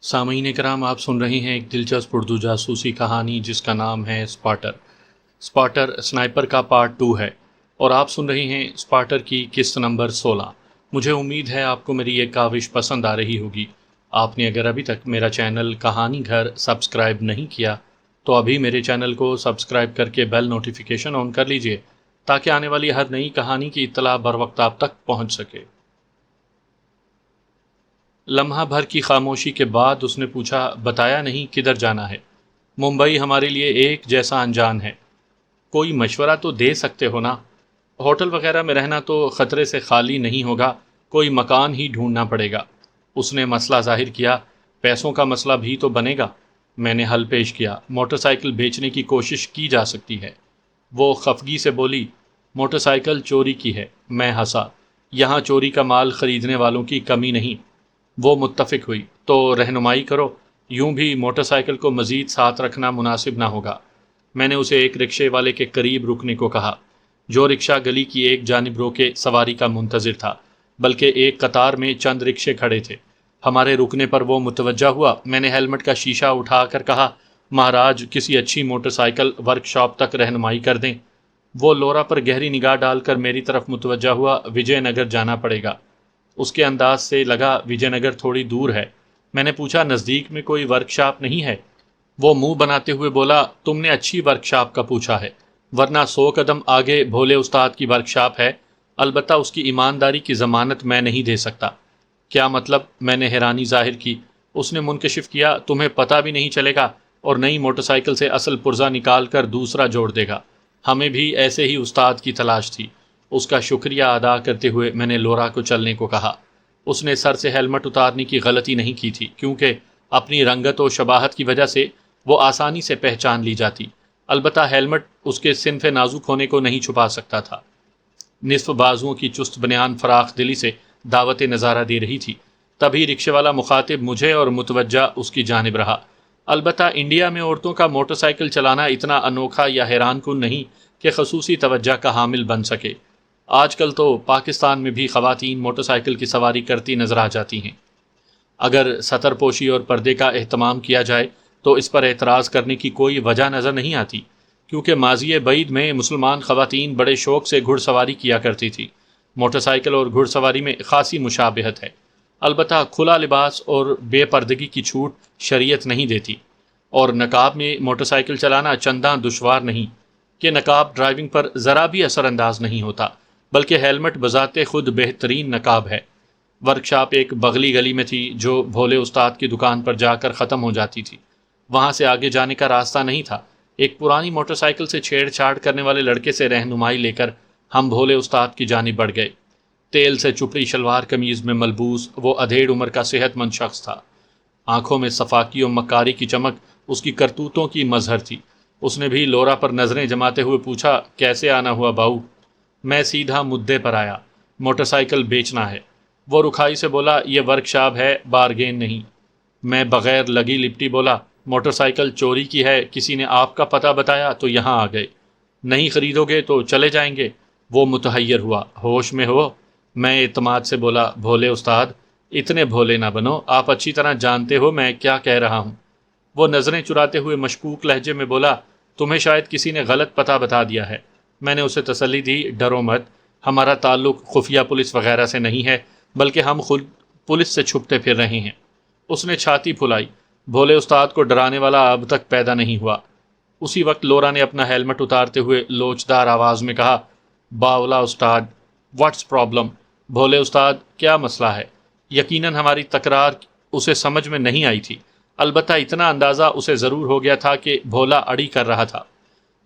سامعین کرام، آپ سن رہے ہیں ایک دلچسپ اردو جاسوسی کہانی جس کا نام ہے اسپاٹر۔ اسپاٹر سنائپر کا پارٹ 2 ہے اور آپ سن رہے ہیں اسپاٹر کی قسط نمبر 16۔ مجھے امید ہے آپ کو میری یہ کاوش پسند آ رہی ہوگی۔ آپ نے اگر ابھی تک میرا چینل کہانی گھر سبسکرائب نہیں کیا تو ابھی میرے چینل کو سبسکرائب کر کے بیل نوٹیفیکیشن آن کر لیجئے تاکہ آنے والی ہر نئی کہانی کی اطلاع بر وقت آپ تک پہنچ سکے۔ لمحہ بھر کی خاموشی کے بعد اس نے پوچھا، بتایا نہیں کدھر جانا ہے؟ ممبئی ہمارے لیے ایک جیسا انجان ہے، کوئی مشورہ تو دے سکتے ہو نا؟ ہوٹل وغیرہ میں رہنا تو خطرے سے خالی نہیں ہوگا، کوئی مکان ہی ڈھونڈنا پڑے گا۔ اس نے مسئلہ ظاہر کیا، پیسوں کا مسئلہ بھی تو بنے گا۔ میں نے حل پیش کیا، موٹر سائیکل بیچنے کی کوشش کی جا سکتی ہے۔ وہ خفگی سے بولی، موٹر سائیکل چوری کی ہے۔ میں ہنسا، یہاں چوری کا مال خریدنے والوں کی کمی نہیں۔ وہ متفق ہوئی، تو رہنمائی کرو، یوں بھی موٹر سائیکل کو مزید ساتھ رکھنا مناسب نہ ہوگا۔ میں نے اسے ایک رکشے والے کے قریب رکنے کو کہا، جو رکشہ گلی کی ایک جانب روکے سواری کا منتظر تھا، بلکہ ایک قطار میں چند رکشے کھڑے تھے۔ ہمارے رکنے پر وہ متوجہ ہوا۔ میں نے ہیلمٹ کا شیشہ اٹھا کر کہا، مہاراج کسی اچھی موٹر سائیکل ورک شاپ تک رہنمائی کر دیں۔ وہ لورا پر گہری نگاہ ڈال کر میری طرف متوجہ ہوا۔ وجے نگر جانا پڑے گا۔ اس کے انداز سے لگا وجے نگر تھوڑی دور ہے۔ میں نے پوچھا، نزدیک میں کوئی ورک شاپ نہیں ہے؟ وہ منہ بناتے ہوئے بولا، تم نے اچھی ورک شاپ کا پوچھا ہے، ورنہ 100 قدم آگے بھولے استاد کی ورک شاپ ہے، البتہ اس کی ایمانداری کی ضمانت میں نہیں دے سکتا۔ کیا مطلب؟ میں نے حیرانی ظاہر کی۔ اس نے منکشف کیا، تمہیں پتہ بھی نہیں چلے گا اور نئی موٹر سائیکل سے اصل پرزہ نکال کر دوسرا جوڑ دے گا۔ ہمیں بھی ایسے ہی استاد کی تلاش تھی۔ اس کا شکریہ ادا کرتے ہوئے میں نے لورا کو چلنے کو کہا۔ اس نے سر سے ہیلمٹ اتارنے کی غلطی نہیں کی تھی، کیونکہ اپنی رنگت و شباہت کی وجہ سے وہ آسانی سے پہچان لی جاتی، البتہ ہیلمٹ اس کے صنف نازک ہونے کو نہیں چھپا سکتا تھا۔ نصف بازوؤں کی چست بنیان فراخ دلی سے دعوت نظارہ دے رہی تھی۔ تبھی رکشے والا مخاطب مجھے اور متوجہ اس کی جانب رہا۔ البتہ انڈیا میں عورتوں کا موٹر سائیکل چلانا اتنا انوکھا یا حیران کن نہیں کہ خصوصی توجہ کا حامل بن سکے۔ آج کل تو پاکستان میں بھی خواتین موٹر سائیکل کی سواری کرتی نظر آ جاتی ہیں۔ اگر سطر پوشی اور پردے کا اہتمام کیا جائے تو اس پر اعتراض کرنے کی کوئی وجہ نظر نہیں آتی، کیونکہ ماضی بعید میں مسلمان خواتین بڑے شوق سے گھڑ سواری کیا کرتی تھی۔ موٹر سائیکل اور گھڑ سواری میں خاصی مشابہت ہے، البتہ کھلا لباس اور بے پردگی کی چھوٹ شریعت نہیں دیتی، اور نقاب میں موٹر سائیکل چلانا چنداں دشوار نہیں کہ نقاب ڈرائیونگ پر ذرا بھی اثر انداز نہیں ہوتا، بلکہ ہیلمٹ بذات خود بہترین نقاب ہے۔ ورک شاپ ایک بغلی گلی میں تھی جو بھولے استاد کی دکان پر جا کر ختم ہو جاتی تھی۔ وہاں سے آگے جانے کا راستہ نہیں تھا۔ ایک پرانی موٹر سائیکل سے چھیڑ چھاڑ کرنے والے لڑکے سے رہنمائی لے کر ہم بھولے استاد کی جانب بڑھ گئے۔ تیل سے چپڑی شلوار قمیض میں ملبوس وہ ادھیڑ عمر کا صحت مند شخص تھا۔ آنکھوں میں صفاکی و مکاری کی چمک اس کی کرتوتوں کی مظہر تھی۔ اس نے بھی لورا پر نظریں جماتے ہوئے پوچھا، کیسے آنا ہوا باؤ؟ میں سیدھا مدعے پر آیا، موٹر سائیکل بیچنا ہے۔ وہ رکھائی سے بولا، یہ ورک شاپ ہے، بارگین نہیں۔ میں بغیر لگی لپٹی بولا، موٹر سائیکل چوری کی ہے، کسی نے آپ کا پتہ بتایا تو یہاں آ گئے۔ نہیں خریدو گے تو چلے جائیں گے۔ وہ متحیر ہوا، ہوش میں ہو؟ میں اعتماد سے بولا، بھولے استاد اتنے بھولے نہ بنو، آپ اچھی طرح جانتے ہو میں کیا کہہ رہا ہوں۔ وہ نظریں چراتے ہوئے مشکوک لہجے میں بولا، تمہیں شاید کسی نے غلط پتہ بتا دیا ہے۔ میں نے اسے تسلی دی، ڈرو مت، ہمارا تعلق خفیہ پولیس وغیرہ سے نہیں ہے، بلکہ ہم خود پولیس سے چھپتے پھر رہے ہیں۔ اس نے چھاتی پھلائی، بھولے استاد کو ڈرانے والا اب تک پیدا نہیں ہوا۔ اسی وقت لورا نے اپنا ہیلمٹ اتارتے ہوئے لوچدار آواز میں کہا، باولا استاد، واٹس پرابلم؟ بھولے استاد کیا مسئلہ ہے؟ یقیناً ہماری تکرار اسے سمجھ میں نہیں آئی تھی، البتہ اتنا اندازہ اسے ضرور ہو گیا تھا کہ بھولا اڑی کر رہا تھا۔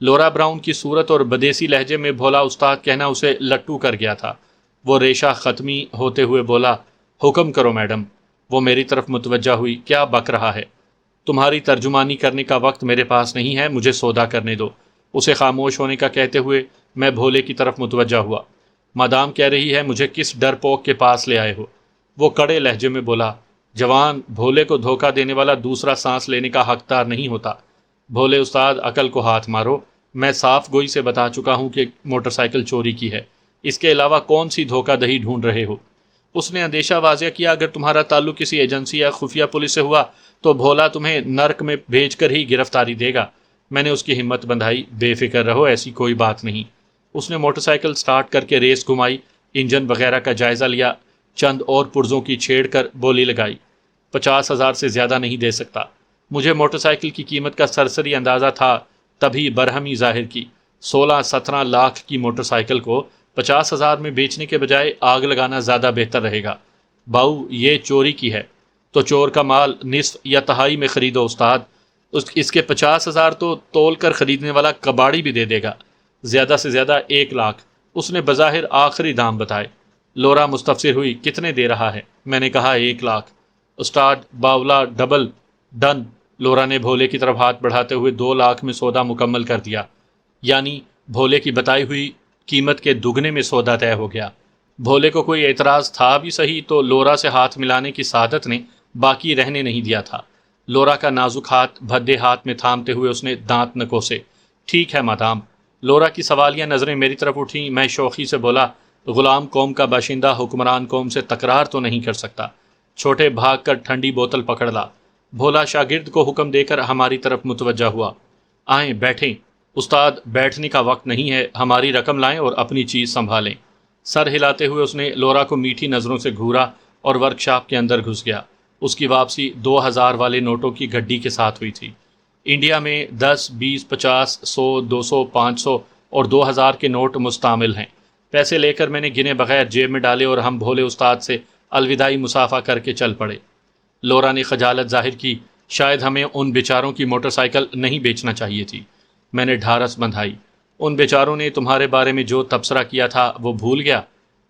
لورا براؤن کی صورت اور بدیسی لہجے میں بھولا استاد کہنا اسے لٹو کر گیا تھا۔ وہ ریشہ ختمی ہوتے ہوئے بولا، حکم کرو میڈم۔ وہ میری طرف متوجہ ہوئی، کیا بک رہا ہے؟ تمہاری ترجمانی کرنے کا وقت میرے پاس نہیں ہے، مجھے سودا کرنے دو۔ اسے خاموش ہونے کا کہتے ہوئے میں بھولے کی طرف متوجہ ہوا۔ مدام کہہ رہی ہے مجھے کس ڈر پوک کے پاس لے آئے ہو؟ وہ کڑے لہجے میں بولا، جوان، بھولے کو دھوکہ دینے والا دوسرا سانس لینے کا حقدار نہیں ہوتا۔ بھولے استاد عقل کو ہاتھ مارو، میں صاف گوئی سے بتا چکا ہوں کہ موٹر سائیکل چوری کی ہے، اس کے علاوہ کون سی دھوکہ دہی ڈھونڈ رہے ہو؟ اس نے اندیشہ واضح کیا، اگر تمہارا تعلق کسی ایجنسی یا خفیہ پولیس سے ہوا تو بھولا تمہیں نرک میں بھیج کر ہی گرفتاری دے گا۔ میں نے اس کی ہمت بندھائی، بے فکر رہو، ایسی کوئی بات نہیں۔ اس نے موٹر سائیکل سٹارٹ کر کے ریس گھمائی، انجن وغیرہ کا جائزہ لیا، چند اور پرزوں کی چھیڑ کر بولی لگائی، 50,000 سے زیادہ نہیں دے سکتا۔ مجھے موٹر سائیکل کی قیمت کا سرسری اندازہ تھا، تبھی برہمی ظاہر کی۔ 16-17 لاکھ کی موٹر سائیکل کو 50,000 میں بیچنے کے بجائے آگ لگانا زیادہ بہتر رہے گا۔ باؤ، یہ چوری کی ہے، تو چور کا مال نصف یا تہائی میں خریدو استاد۔ اس کے 50,000 تو تول کر خریدنے والا کباڑی بھی دے دے گا، زیادہ سے زیادہ 1 لاکھ۔ اس نے بظاہر آخری دام بتائے۔ لورا مستفسر ہوئی، کتنے دے رہا ہے؟ میں نے کہا 1 لاکھ۔ استاد، باولا ڈبل ڈن۔ لورا نے بھولے کی طرف ہاتھ بڑھاتے ہوئے 2 لاکھ میں سودا مکمل کر دیا، یعنی بھولے کی بتائی ہوئی قیمت کے دگنے میں سودا طے ہو گیا۔ بھولے کو کوئی اعتراض تھا بھی صحیح تو لورا سے ہاتھ ملانے کی سعادت نے باقی رہنے نہیں دیا تھا۔ لورا کا نازک ہاتھ بھدے ہاتھ میں تھامتے ہوئے اس نے دانت نکوسے۔ ٹھیک ہے مادام۔ لورا کی سوالیہ نظریں میری طرف اٹھیں۔ میں شوخی سے بولا، غلام قوم کا باشندہ حکمران قوم سے تکرار تو نہیں کر سکتا۔ چھوٹے بھاگ کر ٹھنڈی بوتل پکڑ لا۔ بھولا شاگرد کو حکم دے کر ہماری طرف متوجہ ہوا۔ آئیں بیٹھیں۔ استاد، بیٹھنے کا وقت نہیں ہے، ہماری رقم لائیں اور اپنی چیز سنبھالیں۔ سر ہلاتے ہوئے اس نے لورا کو میٹھی نظروں سے گھورا اور ورکشاپ کے اندر گھس گیا۔ اس کی واپسی 2,000 والے نوٹوں کی گڈی کے ساتھ ہوئی تھی۔ انڈیا میں 10، 20، 50، 100، 200، 500 اور 2,000 کے نوٹ مستعمل ہیں۔ پیسے لے کر میں نے گنے بغیر جیب میں ڈالے اور ہم بھولے استاد سے الوداعی مصافحہ کر کے چل پڑے۔ لورا نے خجالت ظاہر کی، شاید ہمیں ان بیچاروں کی موٹر سائیکل نہیں بیچنا چاہیے تھی۔ میں نے ڈھارس بندھائی۔ ان بیچاروں نے تمہارے بارے میں جو تبصرہ کیا تھا وہ بھول گیا؟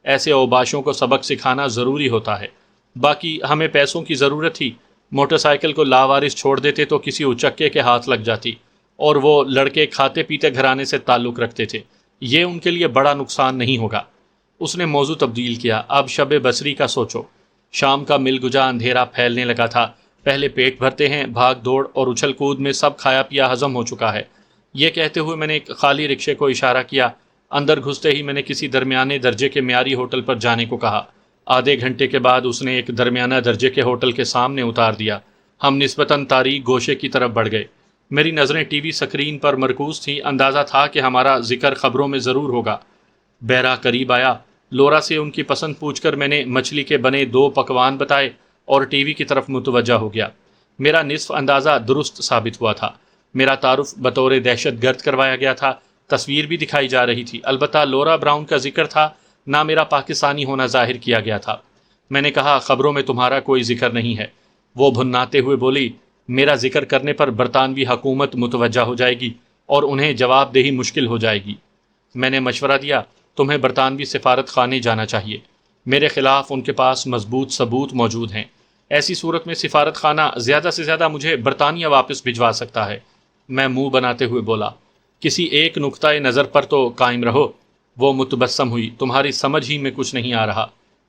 ایسے اوباشوں کو سبق سکھانا ضروری ہوتا ہے۔ باقی ہمیں پیسوں کی ضرورت تھی، موٹر سائیکل کو لاوارث چھوڑ دیتے تو کسی اچکے کے ہاتھ لگ جاتی، اور وہ لڑکے کھاتے پیتے گھرانے سے تعلق رکھتے تھے، یہ ان کے لیے بڑا نقصان نہیں ہوگا۔ اس نے موضوع تبدیل کیا، اب شب بصری کا سوچو۔ شام کا مل گجا اندھیرا پھیلنے لگا تھا۔ پہلے پیٹ بھرتے ہیں، بھاگ دوڑ اور اچھل کود میں سب کھایا پیا ہضم ہو چکا ہے۔ یہ کہتے ہوئے میں نے ایک خالی رکشے کو اشارہ کیا۔ اندر گھستے ہی میں نے کسی درمیانے درجے کے معیاری ہوٹل پر جانے کو کہا۔ آدھے گھنٹے کے بعد اس نے ایک درمیانہ درجے کے ہوٹل کے سامنے اتار دیا۔ ہم نسبتاً تاریک گوشے کی طرف بڑھ گئے۔ میری نظریں ٹی وی سکرین پر مرکوز تھیں، اندازہ تھا کہ ہمارا ذکر خبروں میں ضرور ہوگا۔ بیرا قریب آیا۔ لورا سے ان کی پسند پوچھ کر میں نے مچھلی کے بنے 2 پکوان بتائے اور ٹی وی کی طرف متوجہ ہو گیا۔ میرا نصف اندازہ درست ثابت ہوا تھا۔ میرا تعارف بطور دہشت گرد کروایا گیا تھا، تصویر بھی دکھائی جا رہی تھی، البتہ لورا براؤن کا ذکر تھا، نہ میرا پاکستانی ہونا ظاہر کیا گیا تھا۔ میں نے کہا، خبروں میں تمہارا کوئی ذکر نہیں ہے۔ وہ بھناتے ہوئے بولی، میرا ذکر کرنے پر برطانوی حکومت متوجہ ہو جائے گی اور انہیں جواب دہی مشکل ہو جائے گی۔ میں نے مشورہ دیا، تمہیں برطانوی سفارت خانے جانا چاہیے، میرے خلاف ان کے پاس مضبوط ثبوت موجود ہیں۔ ایسی صورت میں سفارت خانہ زیادہ سے زیادہ مجھے برطانیہ واپس بھجوا سکتا ہے۔ میں منہ بناتے ہوئے بولا، کسی ایک نقطۂ نظر پر تو قائم رہو۔ وہ متبسم ہوئی، تمہاری سمجھ ہی میں کچھ نہیں آ رہا۔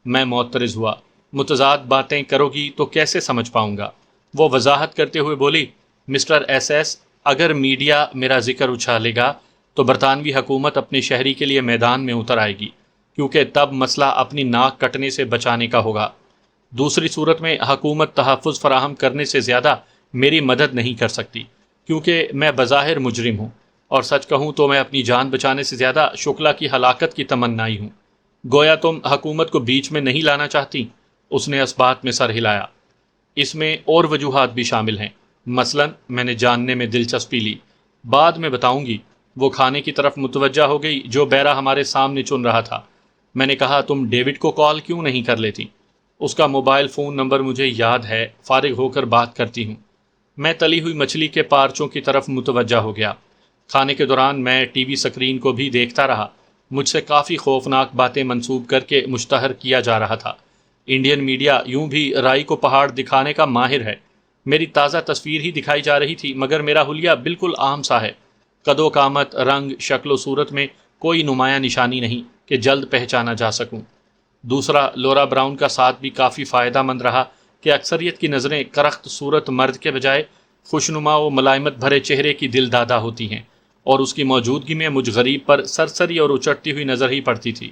میں معترض ہوا، متضاد باتیں کرو گی تو کیسے سمجھ پاؤں گا؟ وہ وضاحت کرتے ہوئے بولی، مسٹر ایس ایس، اگر میڈیا میرا ذکر اچھالے گا تو برطانوی حکومت اپنے شہری کے لیے میدان میں اتر آئے گی، کیونکہ تب مسئلہ اپنی ناک کٹنے سے بچانے کا ہوگا۔ دوسری صورت میں حکومت تحفظ فراہم کرنے سے زیادہ میری مدد نہیں کر سکتی، کیونکہ میں بظاہر مجرم ہوں، اور سچ کہوں تو میں اپنی جان بچانے سے زیادہ شکلا کی ہلاکت کی تمنائی ہوں۔ گویا تم حکومت کو بیچ میں نہیں لانا چاہتی؟ اس نے اس بات میں سر ہلایا۔ اس میں اور وجوہات بھی شامل ہیں، مثلاً میں نے جاننے میں دلچسپی لی۔ بعد میں بتاؤں گی۔ وہ کھانے کی طرف متوجہ ہو گئی جو بیرا ہمارے سامنے چن رہا تھا۔ میں نے کہا، تم ڈیوڈ کو کال کیوں نہیں کر لیتی؟ اس کا موبائل فون نمبر مجھے یاد ہے، فارغ ہو کر بات کرتی ہوں۔ میں تلی ہوئی مچھلی کے پارچوں کی طرف متوجہ ہو گیا۔ کھانے کے دوران میں ٹی وی سکرین کو بھی دیکھتا رہا۔ مجھ سے کافی خوفناک باتیں منسوب کر کے مشتہر کیا جا رہا تھا۔ انڈین میڈیا یوں بھی رائی کو پہاڑ دکھانے کا ماہر ہے۔ میری تازہ تصویر ہی دکھائی جا رہی تھی، مگر میرا حلیہ بالکل عام سا ہے۔ قد و قامت، رنگ، شکل و صورت میں کوئی نمایاں نشانی نہیں کہ جلد پہچانا جا سکوں۔ دوسرا، لورا براؤن کا ساتھ بھی کافی فائدہ مند رہا کہ اکثریت کی نظریں کرخت صورت مرد کے بجائے خوشنما و ملائمت بھرے چہرے کی دل دادا ہوتی ہیں، اور اس کی موجودگی میں مجھ غریب پر سرسری اور اچٹتی ہوئی نظر ہی پڑتی تھی۔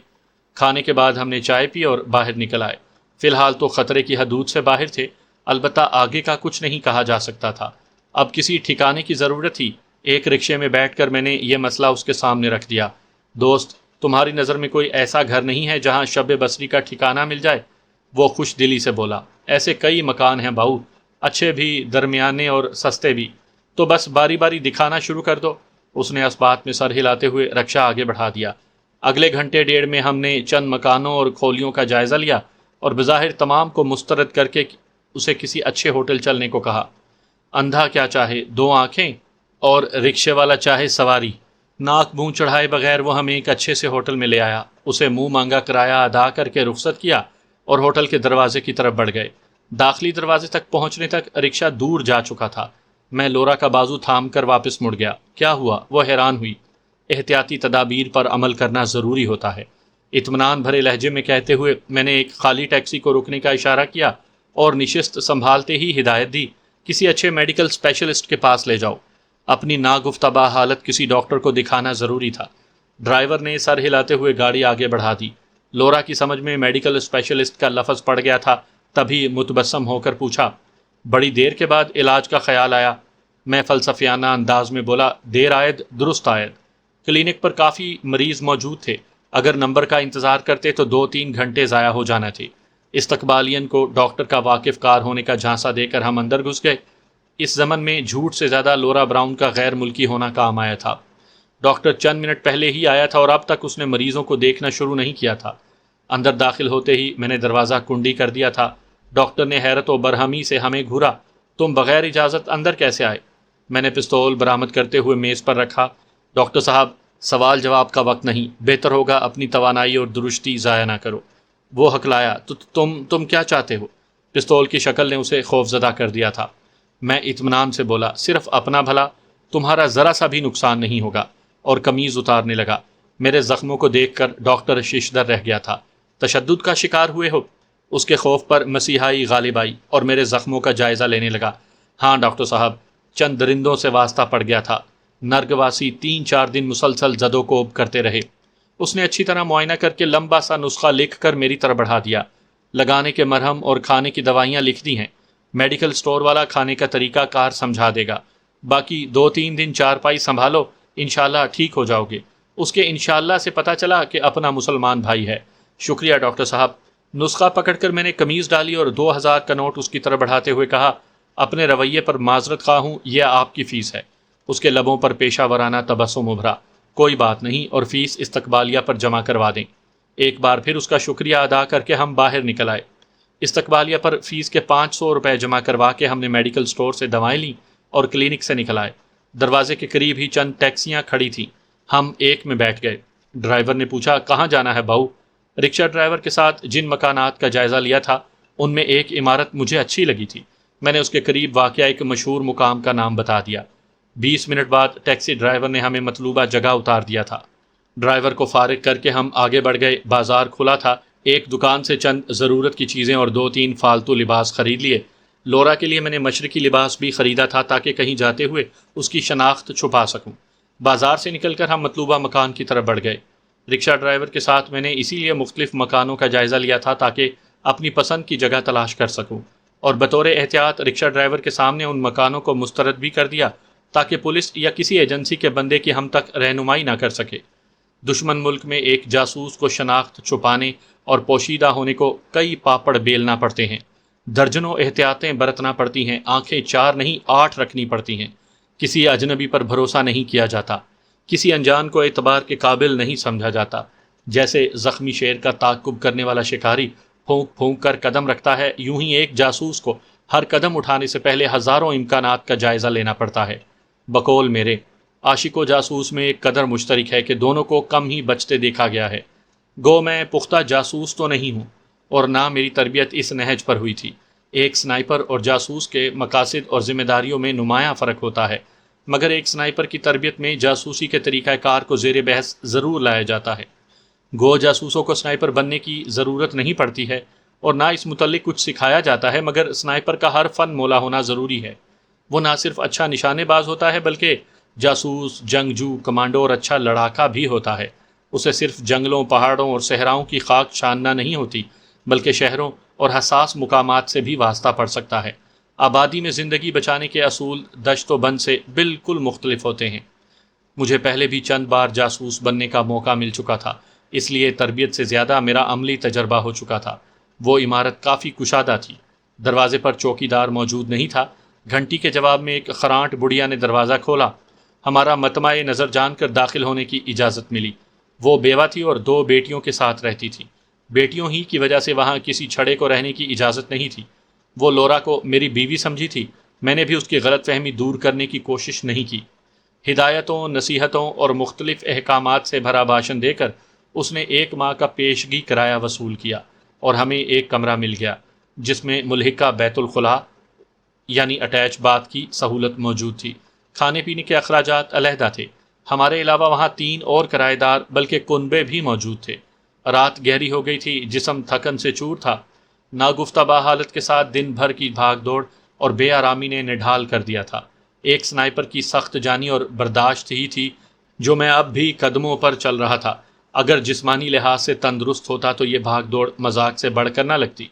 کھانے کے بعد ہم نے چائے پی اور باہر نکل آئے۔ فی الحال تو خطرے کی حدود سے باہر تھے، البتہ آگے کا کچھ نہیں کہا جا سکتا تھا۔ اب کسی ٹھکانے کی ضرورت تھی۔ ایک رکشے میں بیٹھ کر میں نے یہ مسئلہ اس کے سامنے رکھ دیا۔ دوست، تمہاری نظر میں کوئی ایسا گھر نہیں ہے جہاں شب بصری کا ٹھکانہ مل جائے؟ وہ خوش دلی سے بولا۔ ایسے کئی مکان ہیں باؤ، اچھے بھی، درمیانے اور سستے بھی، تو بس باری باری دکھانا شروع کر دو۔ اس نے اس بات میں سر ہلاتے ہوئے رکشہ آگے بڑھا دیا۔ اگلے گھنٹے ڈیڑھ میں ہم نے چند مکانوں اور کھولیوں کا جائزہ لیا اور بظاہر تمام کو مسترد کر کے اسے کسی اچھے ہوٹل چلنے کو کہا۔ اندھا کیا چاہے، دو آنکھیں، اور رکشے والا چاہے سواری۔ ناک منہ چڑھائے بغیر وہ ہمیں ایک اچھے سے ہوٹل میں لے آیا، اسے منہ مانگا کرایہ ادا کر کے رخصت کیا اور ہوٹل کے دروازے کی طرف بڑھ گئے۔ داخلی دروازے تک پہنچنے تک رکشہ دور جا چکا تھا۔ میں لورا کا بازو تھام کر واپس مڑ گیا۔ کیا ہوا؟ وہ حیران ہوئی۔ احتیاطی تدابیر پر عمل کرنا ضروری ہوتا ہے، اطمینان بھرے لہجے میں کہتے ہوئے میں نے ایک خالی ٹیکسی کو رکنے کا اشارہ کیا اور نشست سنبھالتے ہی ہدایت دی، کسی اچھے میڈیکل اسپیشلسٹ کے پاس لے جاؤ۔ اپنی ناگفتبا حالت کسی ڈاکٹر کو دکھانا ضروری تھا۔ ڈرائیور نے سر ہلاتے ہوئے گاڑی آگے بڑھا دی۔ لورا کی سمجھ میں میڈیکل اسپیشلسٹ کا لفظ پڑ گیا تھا، تبھی متبسم ہو کر پوچھا، بڑی دیر کے بعد علاج کا خیال آیا؟ میں فلسفیانہ انداز میں بولا، دیر آید درست آید۔ کلینک پر کافی مریض موجود تھے، اگر نمبر کا انتظار کرتے تو 2-3 گھنٹے ضائع ہو جانا تھے۔ استقبالین کو ڈاکٹر کا واقف کار ہونے کا جھانسا دے کر ہم اندر گھس گئے۔ اس زمن میں جھوٹ سے زیادہ لورا براؤن کا غیر ملکی ہونا کام آیا تھا۔ ڈاکٹر چند منٹ پہلے ہی آیا تھا اور اب تک اس نے مریضوں کو دیکھنا شروع نہیں کیا تھا۔ اندر داخل ہوتے ہی میں نے دروازہ کنڈی کر دیا تھا۔ ڈاکٹر نے حیرت و برہمی سے ہمیں گھورا۔ تم بغیر اجازت اندر کیسے آئے؟ میں نے پستول برآمد کرتے ہوئے میز پر رکھا۔ ڈاکٹر صاحب، سوال جواب کا وقت نہیں، بہتر ہوگا اپنی توانائی اور درستی ضائع نہ کرو۔ وہ ہکلایا، تو تم کیا چاہتے ہو؟ پستول کی شکل نے اسے خوفزدہ کر دیا تھا۔ میں اطمینان سے بولا، صرف اپنا بھلا، تمہارا ذرا سا بھی نقصان نہیں ہوگا، اور قمیض اتارنے لگا۔ میرے زخموں کو دیکھ کر ڈاکٹر ششدر رہ گیا تھا۔ تشدد کا شکار ہوئے ہو؟ اس کے خوف پر مسیحائی غالب آئی اور میرے زخموں کا جائزہ لینے لگا۔ ہاں ڈاکٹر صاحب، چند درندوں سے واسطہ پڑ گیا تھا۔ نرگواسی 3-4 دن مسلسل زد و کوب کرتے رہے۔ اس نے اچھی طرح معائنہ کر کے لمبا سا نسخہ لکھ کر میری طرف بڑھا دیا۔ لگانے کے مرہم اور کھانے کی دوائیاں لکھ دی ہیں۔ میڈیکل سٹور والا کھانے کا طریقہ کار سمجھا دے گا۔ باقی 2-3 دن چارپائی سنبھالو، انشاءاللہ ٹھیک ہو جاؤ گے۔ اس کے انشاءاللہ سے پتہ چلا کہ اپنا مسلمان بھائی ہے۔ شکریہ ڈاکٹر صاحب۔ نسخہ پکڑ کر میں نے قمیض ڈالی اور 2000 کا نوٹ اس کی طرف بڑھاتے ہوئے کہا، اپنے رویے پر معذرت خواہ ہوں، یہ آپ کی فیس ہے۔ اس کے لبوں پر پیشہ ورانہ تبسم ابھرا۔ کوئی بات نہیں، اور فیس استقبالیہ پر جمع کروا دیں۔ ایک بار پھر اس کا شکریہ ادا کر کے ہم باہر نکل آئے۔ استقبالیہ پر فیس کے 500 روپے جمع کروا کے ہم نے میڈیکل سٹور سے دوائیں لیں اور کلینک سے نکل آئے۔ دروازے کے قریب ہی چند ٹیکسیاں کھڑی تھیں، ہم ایک میں بیٹھ گئے۔ ڈرائیور نے پوچھا، کہاں جانا ہے باؤ؟ رکشہ ڈرائیور کے ساتھ جن مکانات کا جائزہ لیا تھا ان میں ایک عمارت مجھے اچھی لگی تھی۔ میں نے اس کے قریب واقع ایک مشہور مقام کا نام بتا دیا۔ 20 منٹ بعد ٹیکسی ڈرائیور نے ہمیں مطلوبہ جگہ اتار دیا تھا۔ ڈرائیور کو فارغ کر کے ہم آگے بڑھ گئے۔ بازار کھلا تھا، ایک دکان سے چند ضرورت کی چیزیں اور 2-3 فالتو لباس خرید لیے۔ لورا کے لیے میں نے مشرقی لباس بھی خریدا تھا تاکہ کہیں جاتے ہوئے اس کی شناخت چھپا سکوں۔ بازار سے نکل کر ہم مطلوبہ مکان کی طرف بڑھ گئے۔ رکشہ ڈرائیور کے ساتھ میں نے اسی لیے مختلف مکانوں کا جائزہ لیا تھا تاکہ اپنی پسند کی جگہ تلاش کر سکوں، اور بطور احتیاط رکشہ ڈرائیور کے سامنے ان مکانوں کو مسترد بھی کر دیا تاکہ پولیس یا کسی ایجنسی کے بندے کی ہم تک رہنمائی نہ کر سکے۔ دشمن ملک میں ایک جاسوس کو شناخت چھپانے اور پوشیدہ ہونے کو کئی پاپڑ بیلنا پڑتے ہیں، درجنوں احتیاطیں برتنا پڑتی ہیں، آنکھیں 4 نہیں 8 رکھنی پڑتی ہیں۔ کسی اجنبی پر بھروسہ نہیں کیا جاتا، کسی انجان کو اعتبار کے قابل نہیں سمجھا جاتا۔ جیسے زخمی شیر کا تعقب کرنے والا شکاری پھونک پھونک کر قدم رکھتا ہے، یوں ہی ایک جاسوس کو ہر قدم اٹھانے سے پہلے ہزاروں امکانات کا جائزہ لینا پڑتا ہے۔ بقول میرے، عاشق و جاسوس میں ایک قدر مشترک ہے کہ دونوں کو کم ہی بچتے دیکھا گیا ہے۔ گو میں پختہ جاسوس تو نہیں ہوں، اور نہ میری تربیت اس نہج پر ہوئی تھی۔ ایک سنائپر اور جاسوس کے مقاصد اور ذمہ داریوں میں نمایاں فرق ہوتا ہے، مگر ایک سنائپر کی تربیت میں جاسوسی کے طریقہ کار کو زیر بحث ضرور لایا جاتا ہے۔ گو جاسوسوں کو سنائپر بننے کی ضرورت نہیں پڑتی ہے اور نہ اس متعلق کچھ سکھایا جاتا ہے، مگر سنائپر کا ہر فن مولا ہونا ضروری ہے۔ وہ نہ صرف اچھا نشانے باز ہوتا ہے بلکہ جاسوس، جنگجو، کمانڈو اور اچھا لڑاکا بھی ہوتا ہے۔ اسے صرف جنگلوں، پہاڑوں اور صحراؤں کی خاک چھاننا نہیں ہوتی، بلکہ شہروں اور حساس مقامات سے بھی واسطہ پڑ سکتا ہے۔ آبادی میں زندگی بچانے کے اصول دشت و بند سے بالکل مختلف ہوتے ہیں۔ مجھے پہلے بھی چند بار جاسوس بننے کا موقع مل چکا تھا، اس لیے تربیت سے زیادہ میرا عملی تجربہ ہو چکا تھا۔ وہ عمارت کافی کشادہ تھی، دروازے پر چوکیدار موجود نہیں تھا۔ گھنٹی کے جواب میں ایک خرانٹ بڑھیا نے دروازہ کھولا۔ ہمارا مطمع نظر جان کر داخل ہونے کی اجازت ملی۔ وہ بیوہ تھی اور 2 بیٹیوں کے ساتھ رہتی تھی۔ بیٹیوں ہی کی وجہ سے وہاں کسی چھڑے کو رہنے کی اجازت نہیں تھی۔ وہ لورا کو میری بیوی سمجھی تھی۔ میں نے بھی اس کی غلط فہمی دور کرنے کی کوشش نہیں کی۔ ہدایتوں، نصیحتوں اور مختلف احکامات سے بھرا بھاشن دے کر اس نے 1 ماہ کا پیشگی کرایہ وصول کیا اور ہمیں ایک کمرہ مل گیا جس میں ملحقہ بیت الخلاء یعنی اٹیچ باتھ کی سہولت موجود تھی۔ کھانے پینے کے اخراجات علیحدہ تھے۔ ہمارے علاوہ وہاں 3 اور کرایہ دار بلکہ کنبے بھی موجود تھے۔ رات گہری ہو گئی تھی، جسم تھکن سے چور تھا۔ ناگفتہ حالت کے ساتھ دن بھر کی بھاگ دوڑ اور بے آرامی نے نڈھال کر دیا تھا۔ ایک سنائپر کی سخت جانی اور برداشت ہی تھی جو میں اب بھی قدموں پر چل رہا تھا۔ اگر جسمانی لحاظ سے تندرست ہوتا تو یہ بھاگ دوڑ مذاق سے بڑھ کر نہ لگتی۔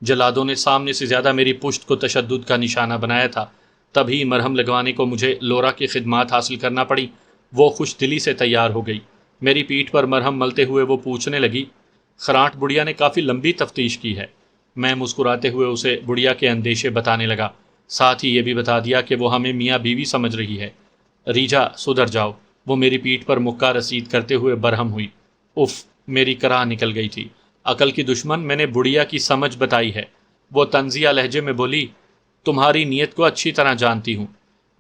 جلادوں نے سامنے سے زیادہ میری پشت کو تشدد کا نشانہ بنایا تھا۔ تبھی مرہم لگوانے کو مجھے لورا کی خدمات حاصل کرنا پڑی۔ وہ خوش دلی سے تیار ہو گئی۔ میری پیٹھ پر مرہم ملتے ہوئے وہ پوچھنے لگی، خرانٹ بڑھیا نے کافی لمبی تفتیش کی ہے۔ میں مسکراتے ہوئے اسے بڑھیا کے اندیشے بتانے لگا، ساتھ ہی یہ بھی بتا دیا کہ وہ ہمیں میاں بیوی سمجھ رہی ہے۔ ریجا سدھر جاؤ۔ وہ میری پیٹھ پر مکہ رسید کرتے ہوئے برہم ہوئی۔ اف، میری کراہ نکل گئی تھی۔ عقل کی دشمن، میں نے بڑھیا کی سمجھ بتائی ہے۔ وہ طنزیہ لہجے میں بولی، تمہاری نیت کو اچھی طرح جانتی ہوں۔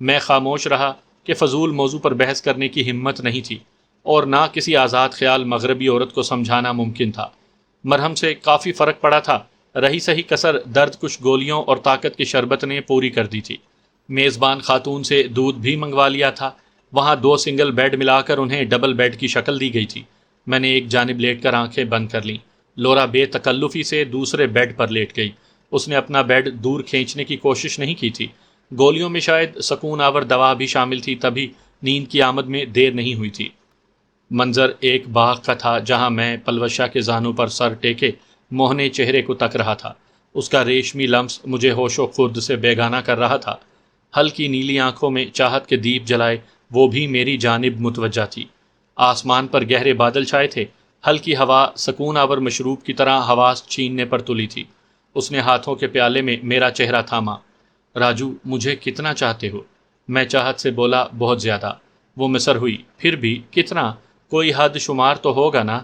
میں خاموش رہا کہ فضول موضوع پر بحث کرنے کی ہمت نہیں تھی اور نہ کسی آزاد خیال مغربی عورت کو سمجھانا ممکن تھا۔ مرہم سے کافی فرق پڑا تھا، رہی سہی کسر درد کش گولیوں اور طاقت کی شربت نے پوری کر دی تھی۔ میزبان خاتون سے دودھ بھی منگوا لیا تھا۔ وہاں 2 سنگل بیڈ ملا کر انہیں ڈبل بیڈ کی شکل دی گئی تھی۔ میں نے ایک جانب لیٹ کر آنکھیں بند کر لیں۔ لورا بے تکلفی سے دوسرے بیڈ پر لیٹ گئی۔ اس نے اپنا بیڈ دور کھینچنے کی کوشش نہیں کی تھی۔ گولیوں میں شاید سکون آور دوا بھی شامل تھی، تبھی نیند کی آمد میں دیر نہیں ہوئی تھی۔ منظر ایک باغ کا تھا جہاں میں پلوشا کے زانوں پر سر ٹیکے موہنے چہرے کو تک رہا تھا۔ اس کا ریشمی لمس مجھے ہوش و خرد سے بیگانہ کر رہا تھا۔ ہلکی نیلی آنکھوں میں چاہت کے دیپ جلائے وہ بھی میری جانب متوجہ تھی۔ آسمان پر گہرے بادل چھائے تھے۔ ہلکی ہوا سکون آور مشروب کی طرح حواس چھیننے پر تلی تھی۔ اس نے ہاتھوں کے پیالے میں میرا چہرہ تھاما۔ راجو، مجھے کتنا چاہتے ہو؟ میں چاہت سے بولا، بہت زیادہ۔ وہ مصر ہوئی، پھر بھی کتنا؟ کوئی حد شمار تو ہوگا نا؟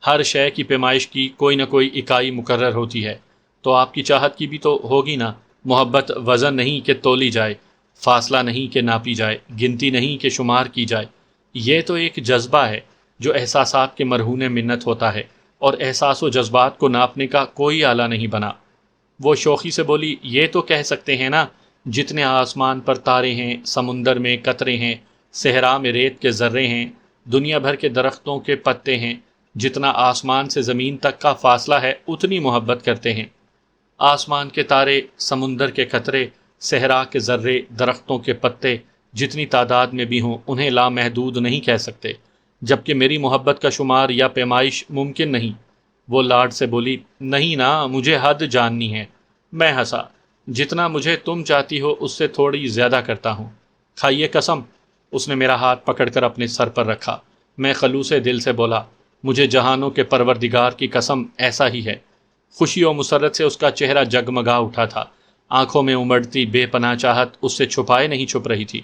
ہر شے کی پیمائش کی کوئی نہ کوئی اکائی مقرر ہوتی ہے، تو آپ کی چاہت کی بھی تو ہوگی نا۔ محبت وزن نہیں کہ تولی جائے، فاصلہ نہیں کہ ناپی جائے، گنتی نہیں کہ شمار کی جائے۔ یہ تو ایک جذبہ ہے جو احساسات کے مرہون منت ہوتا ہے، اور احساس و جذبات کو ناپنے کا کوئی آلہ نہیں بنا۔ وہ شوخی سے بولی، یہ تو کہہ سکتے ہیں نا، جتنے آسمان پر تارے ہیں، سمندر میں قطرے ہیں، صحرا میں ریت کے ذرے ہیں، دنیا بھر کے درختوں کے پتے ہیں، جتنا آسمان سے زمین تک کا فاصلہ ہے اتنی محبت کرتے ہیں۔ آسمان کے تارے، سمندر کے قطرے، صحرا کے ذرے، درختوں کے پتے جتنی تعداد میں بھی ہوں انہیں لامحدود نہیں کہہ سکتے، جبکہ میری محبت کا شمار یا پیمائش ممکن نہیں۔ وہ لاڈ سے بولی، نہیں نا، مجھے حد جاننی ہے۔ میں ہنسا، جتنا مجھے تم چاہتی ہو اس سے تھوڑی زیادہ کرتا ہوں۔ کھائیے قسم۔ اس نے میرا ہاتھ پکڑ کر اپنے سر پر رکھا۔ میں خلوص دل سے بولا، مجھے جہانوں کے پروردگار کی قسم ایسا ہی ہے۔ خوشی و مسرت سے اس کا چہرہ جگمگا اٹھا تھا۔ آنکھوں میں امڑتی بے پناہ چاہت اس سے چھپائے نہیں چھپ رہی تھی۔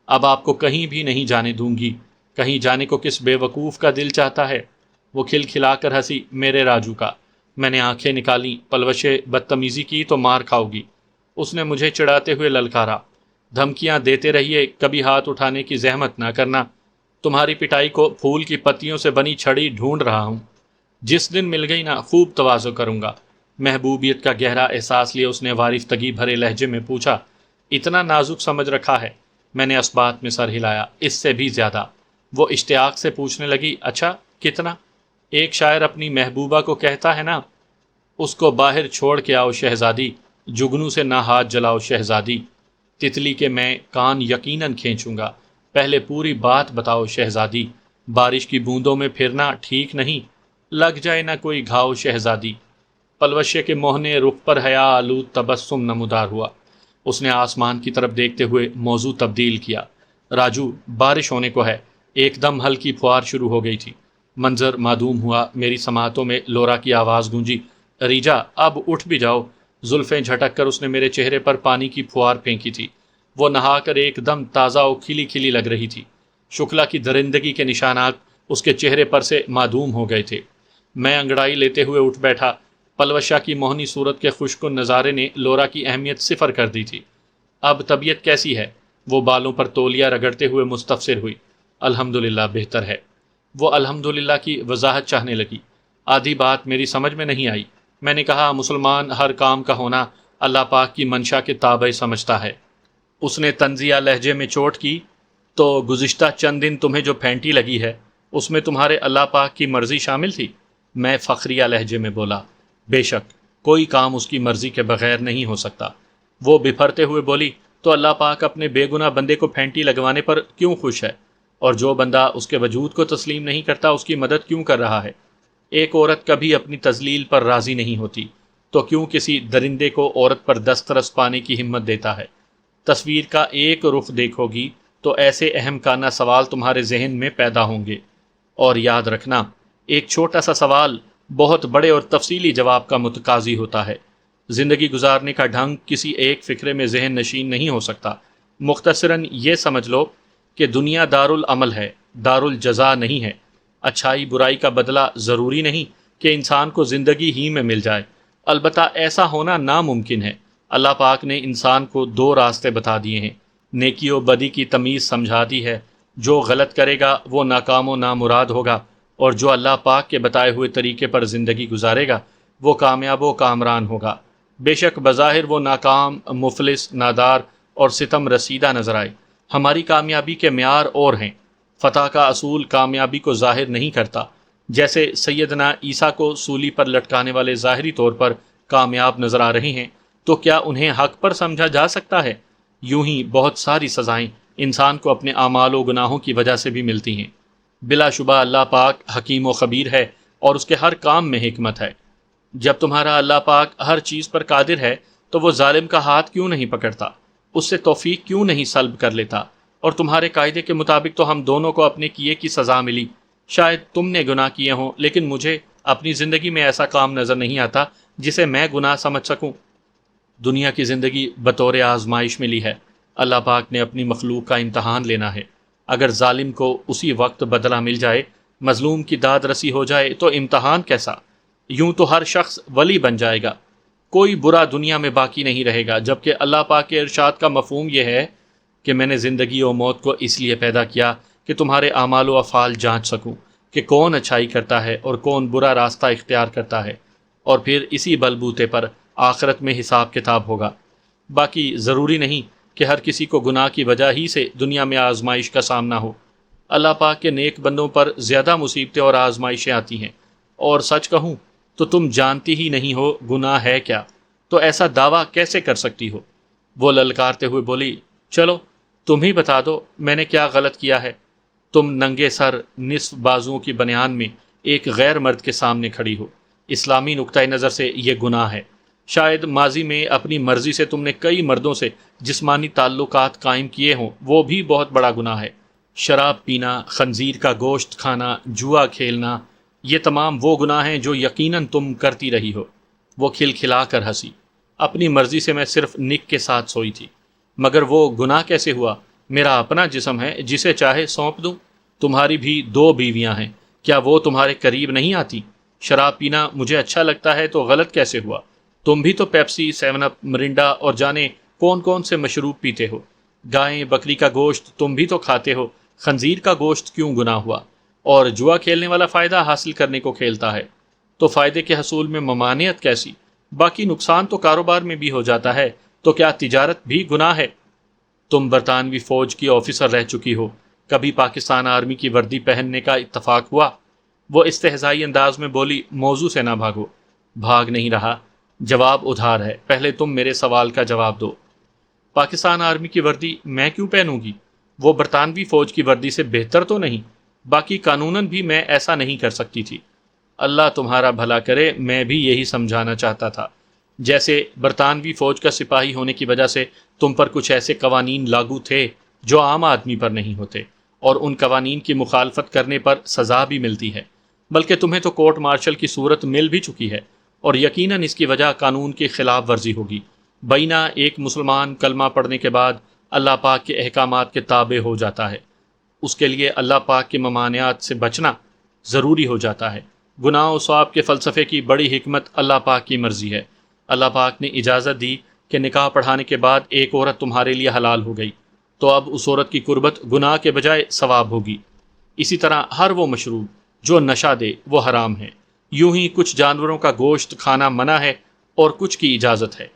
اب آپ کو کہیں بھی نہیں جانے دوں گی۔ کہیں جانے کو کس بے وقوف کا دل چاہتا ہے؟ وہ کھل کھلا کر ہنسی، میرے راجو کا۔ میں نے آنکھیں نکالیں، پلوشے بدتمیزی کی تو مار کھاؤ گی۔ اس نے مجھے چڑھاتے ہوئے للکارا، دھمکیاں دیتے رہیے، کبھی ہاتھ اٹھانے کی زحمت نہ کرنا۔ تمہاری پٹائی کو پھول کی پتیوں سے بنی چھڑی ڈھونڈ رہا ہوں۔ جس دن مل گئی نا، خوب تواضع کروں گا۔ محبوبیت کا گہرا احساس لیے اس نے وارفتگی بھرے لہجے میں پوچھا، اتنا نازک سمجھ رکھا ہے؟ میں نے اسبات میں سر ہلایا، اس سے بھی زیادہ۔ وہ اشتیاق سے پوچھنے لگی، اچھا کتنا؟ ایک شاعر اپنی محبوبہ کو کہتا ہے نا، اس کو باہر چھوڑ کے آؤ شہزادی، جگنو سے نہ ہاتھ جلاؤ شہزادی۔ تتلی کے میں کان یقیناً کھینچوں گا، پہلے پوری بات بتاؤ شہزادی۔ بارش کی بوندوں میں پھرنا ٹھیک نہیں، لگ جائے نہ کوئی گھاؤ شہزادی۔ پلوشے کے موہ نے رخ پر حیا آلود تبسم نمودار ہوا۔ اس نے آسمان کی طرف دیکھتے ہوئے موضوع تبدیل کیا۔ راجو، بارش ہونے کو ہے۔ ایک دم ہلکی پھوار شروع ہو گئی تھی۔ منظر معدوم ہوا۔ میری سماعتوں میں لورا کی آواز گونجی، ریجا اب اٹھ بھی جاؤ۔ زلفیں جھٹک کر اس نے میرے چہرے پر پانی کی پھوار پھینکی تھی۔ وہ نہا کر ایک دم تازہ و کھلی کھلی لگ رہی تھی۔ شکلا کی درندگی کے نشانات اس کے چہرے پر سے معدوم ہو گئے تھے۔ میں انگڑائی لیتے ہوئے اٹھ بیٹھا۔ پلوشا کی موہنی صورت کے خشک نظارے نے لورا کی اہمیت صفر کر دی تھی۔ اب طبیعت کیسی ہے؟ وہ بالوں پر تولیہ رگڑتے ہوئے مستفسر ہوئی۔ الحمدللہ بہتر ہے۔ وہ الحمدللہ کی وضاحت چاہنے لگی۔ آدھی بات میری سمجھ میں نہیں آئی۔ میں نے کہا، مسلمان ہر کام کا ہونا اللہ پاک کی منشا کے تابع سمجھتا ہے۔ اس نے طنزیہ لہجے میں چوٹ کی، تو گزشتہ چند دن تمہیں جو پھینٹی لگی ہے اس میں تمہارے اللہ پاک کی مرضی شامل تھی؟ میں فخریہ لہجے میں بولا، بے شک کوئی کام اس کی مرضی کے بغیر نہیں ہو سکتا۔ وہ بپھرتے ہوئے بولی، تو اللہ پاک اپنے بے گناہ بندے کو پھینٹی لگوانے پر کیوں خوش ہے؟ اور جو بندہ اس کے وجود کو تسلیم نہیں کرتا اس کی مدد کیوں کر رہا ہے؟ ایک عورت کبھی اپنی تذلیل پر راضی نہیں ہوتی، تو کیوں کسی درندے کو عورت پر دسترس پانے کی ہمت دیتا ہے؟ تصویر کا ایک رخ دیکھو گی تو ایسے اہم کانہ سوال تمہارے ذہن میں پیدا ہوں گے، اور یاد رکھنا، ایک چھوٹا سا سوال بہت بڑے اور تفصیلی جواب کا متقاضی ہوتا ہے۔ زندگی گزارنے کا ڈھنگ کسی ایک فکرے میں ذہن نشین نہیں ہو سکتا۔ مختصراً یہ سمجھ لو کہ دنیا دارالعمل ہے، دارالجزا نہیں ہے۔ اچھائی برائی کا بدلہ ضروری نہیں کہ انسان کو زندگی ہی میں مل جائے، البتہ ایسا ہونا ناممکن ہے۔ اللہ پاک نے انسان کو دو راستے بتا دیے ہیں، نیکی و بدی کی تمیز سمجھا دی ہے۔ جو غلط کرے گا وہ ناکام و نامراد ہوگا، اور جو اللہ پاک کے بتائے ہوئے طریقے پر زندگی گزارے گا وہ کامیاب و کامران ہوگا۔ بے شک بظاہر وہ ناکام، مفلس، نادار اور ستم رسیدہ نظر آئے، ہماری کامیابی کے معیار اور ہیں۔ فتح کا اصول کامیابی کو ظاہر نہیں کرتا۔ جیسے سیدنا عیسیٰ کو سولی پر لٹکانے والے ظاہری طور پر کامیاب نظر آ رہے ہیں، تو کیا انہیں حق پر سمجھا جا سکتا ہے؟ یوں ہی بہت ساری سزائیں انسان کو اپنے اعمال و گناہوں کی وجہ سے بھی ملتی ہیں۔ بلا شبہ اللہ پاک حکیم و خبیر ہے، اور اس کے ہر کام میں حکمت ہے۔ جب تمہارا اللہ پاک ہر چیز پر قادر ہے تو وہ ظالم کا ہاتھ کیوں نہیں پکڑتا؟ اس سے توفیق کیوں نہیں سلب کر لیتا؟ اور تمہارے قاعدے کے مطابق تو ہم دونوں کو اپنے کیے کی سزا ملی۔ شاید تم نے گناہ کیے ہوں، لیکن مجھے اپنی زندگی میں ایسا کام نظر نہیں آتا جسے میں گناہ سمجھ سکوں۔ دنیا کی زندگی بطور آزمائش ملی ہے۔ اللہ پاک نے اپنی مخلوق کا امتحان لینا ہے۔ اگر ظالم کو اسی وقت بدلہ مل جائے، مظلوم کی داد رسی ہو جائے، تو امتحان کیسا؟ یوں تو ہر شخص ولی بن جائے گا، کوئی برا دنیا میں باقی نہیں رہے گا، جبکہ اللہ پاک کے ارشاد کا مفہوم یہ ہے کہ میں نے زندگی و موت کو اس لیے پیدا کیا کہ تمہارے اعمال و افعال جانچ سکوں کہ کون اچھائی کرتا ہے اور کون برا راستہ اختیار کرتا ہے، اور پھر اسی بلبوتے پر آخرت میں حساب کتاب ہوگا۔ باقی ضروری نہیں کہ ہر کسی کو گناہ کی وجہ ہی سے دنیا میں آزمائش کا سامنا ہو۔ اللہ پاک کے نیک بندوں پر زیادہ مصیبتیں اور آزمائشیں آتی ہیں، اور سچ کہوں تو تم جانتی ہی نہیں ہو گناہ ہے کیا، تو ایسا دعویٰ کیسے کر سکتی ہو؟ وہ للکارتے ہوئے بولی، چلو تم ہی بتا دو میں نے کیا غلط کیا ہے؟ تم ننگے سر نصف بازوؤں کی بنیان میں ایک غیر مرد کے سامنے کھڑی ہو۔ اسلامی نقطۂ نظر سے یہ گناہ ہے۔ شاید ماضی میں اپنی مرضی سے تم نے کئی مردوں سے جسمانی تعلقات قائم کیے ہوں، وہ بھی بہت بڑا گناہ ہے۔ شراب پینا، خنزیر کا گوشت کھانا، جوا کھیلنا، یہ تمام وہ گناہ ہیں جو یقیناً تم کرتی رہی ہو۔ وہ کھلکھلا کر ہنسی۔ اپنی مرضی سے میں صرف نک کے ساتھ سوئی تھی، مگر وہ گناہ کیسے ہوا؟ میرا اپنا جسم ہے، جسے چاہے سونپ دوں۔ تمہاری بھی دو بیویاں ہیں، کیا وہ تمہارے قریب نہیں آتی؟ شراب پینا مجھے اچھا لگتا ہے تو غلط کیسے ہوا؟ تم بھی تو پیپسی، 7 اپ، مرنڈا اور جانے کون کون سے مشروب پیتے ہو۔ گائے بکری کا گوشت تم بھی تو کھاتے ہو، خنزیر کا گوشت کیوں گناہ ہوا؟ اور جوا کھیلنے والا فائدہ حاصل کرنے کو کھیلتا ہے، تو فائدے کے حصول میں ممانعت کیسی؟ باقی نقصان تو کاروبار میں بھی ہو جاتا ہے، تو کیا تجارت بھی گناہ ہے؟ تم برطانوی فوج کی آفیسر رہ چکی ہو، کبھی پاکستان آرمی کی وردی پہننے کا اتفاق ہوا؟ وہ استہزائی انداز میں بولی، موضوع سے نہ بھاگو۔ بھاگ نہیں رہا، جواب ادھار ہے، پہلے تم میرے سوال کا جواب دو۔ پاکستان آرمی کی وردی میں کیوں پہنوں گی؟ وہ برطانوی فوج کی وردی سے بہتر تو نہیں؟ باقی قانوناً بھی میں ایسا نہیں کر سکتی تھی۔ اللہ تمہارا بھلا کرے، میں بھی یہی سمجھانا چاہتا تھا۔ جیسے برطانوی فوج کا سپاہی ہونے کی وجہ سے تم پر کچھ ایسے قوانین لاگو تھے جو عام آدمی پر نہیں ہوتے، اور ان قوانین کی مخالفت کرنے پر سزا بھی ملتی ہے، بلکہ تمہیں تو کورٹ مارشل کی صورت مل بھی چکی ہے، اور یقیناً اس کی وجہ قانون کی خلاف ورزی ہوگی۔ بینہ ایک مسلمان کلمہ پڑھنے کے بعد اللہ پاک کے احکامات کے تابع ہو جاتا ہے، اس کے لیے اللہ پاک کے ممانعات سے بچنا ضروری ہو جاتا ہے۔ گناہ و ثواب کے فلسفے کی بڑی حکمت اللہ پاک کی مرضی ہے۔ اللہ پاک نے اجازت دی کہ نکاح پڑھانے کے بعد ایک عورت تمہارے لیے حلال ہو گئی، تو اب اس عورت کی قربت گناہ کے بجائے ثواب ہوگی۔ اسی طرح ہر وہ مشروب جو نشہ دے وہ حرام ہے۔ یوں ہی کچھ جانوروں کا گوشت کھانا منع ہے اور کچھ کی اجازت ہے۔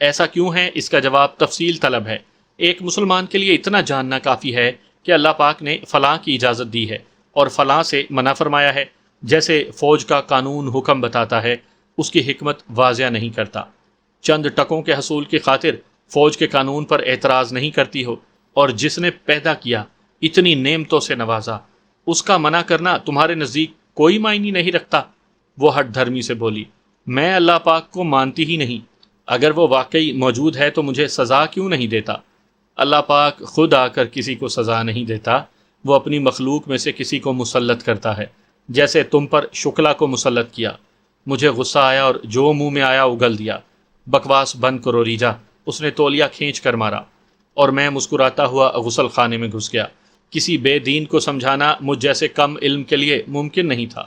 ایسا کیوں ہے؟ اس کا جواب تفصیل طلب ہے۔ ایک مسلمان کے لیے اتنا جاننا کافی ہے کہ اللہ پاک نے فلاں کی اجازت دی ہے اور فلاں سے منع فرمایا ہے۔ جیسے فوج کا قانون حکم بتاتا ہے، اس کی حکمت واضح نہیں کرتا۔ چند ٹکوں کے حصول کی خاطر فوج کے قانون پر اعتراض نہیں کرتی ہو، اور جس نے پیدا کیا، اتنی نعمتوں سے نوازا، اس کا منع کرنا تمہارے نزدیک کوئی معنی نہیں رکھتا؟ وہ ہٹ دھرمی سے بولی، میں اللہ پاک کو مانتی ہی نہیں۔ اگر وہ واقعی موجود ہے تو مجھے سزا کیوں نہیں دیتا؟ اللہ پاک خود آ کر کسی کو سزا نہیں دیتا، وہ اپنی مخلوق میں سے کسی کو مسلط کرتا ہے، جیسے تم پر شکلا کو مسلط کیا۔ مجھے غصہ آیا اور جو منہ میں آیا اگل دیا۔ بکواس بند کرو ریجا، اس نے تولیہ کھینچ کر مارا، اور میں مسکراتا ہوا غسل خانے میں گھس گیا۔ کسی بے دین کو سمجھانا مجھ جیسے کم علم کے لیے ممکن نہیں تھا۔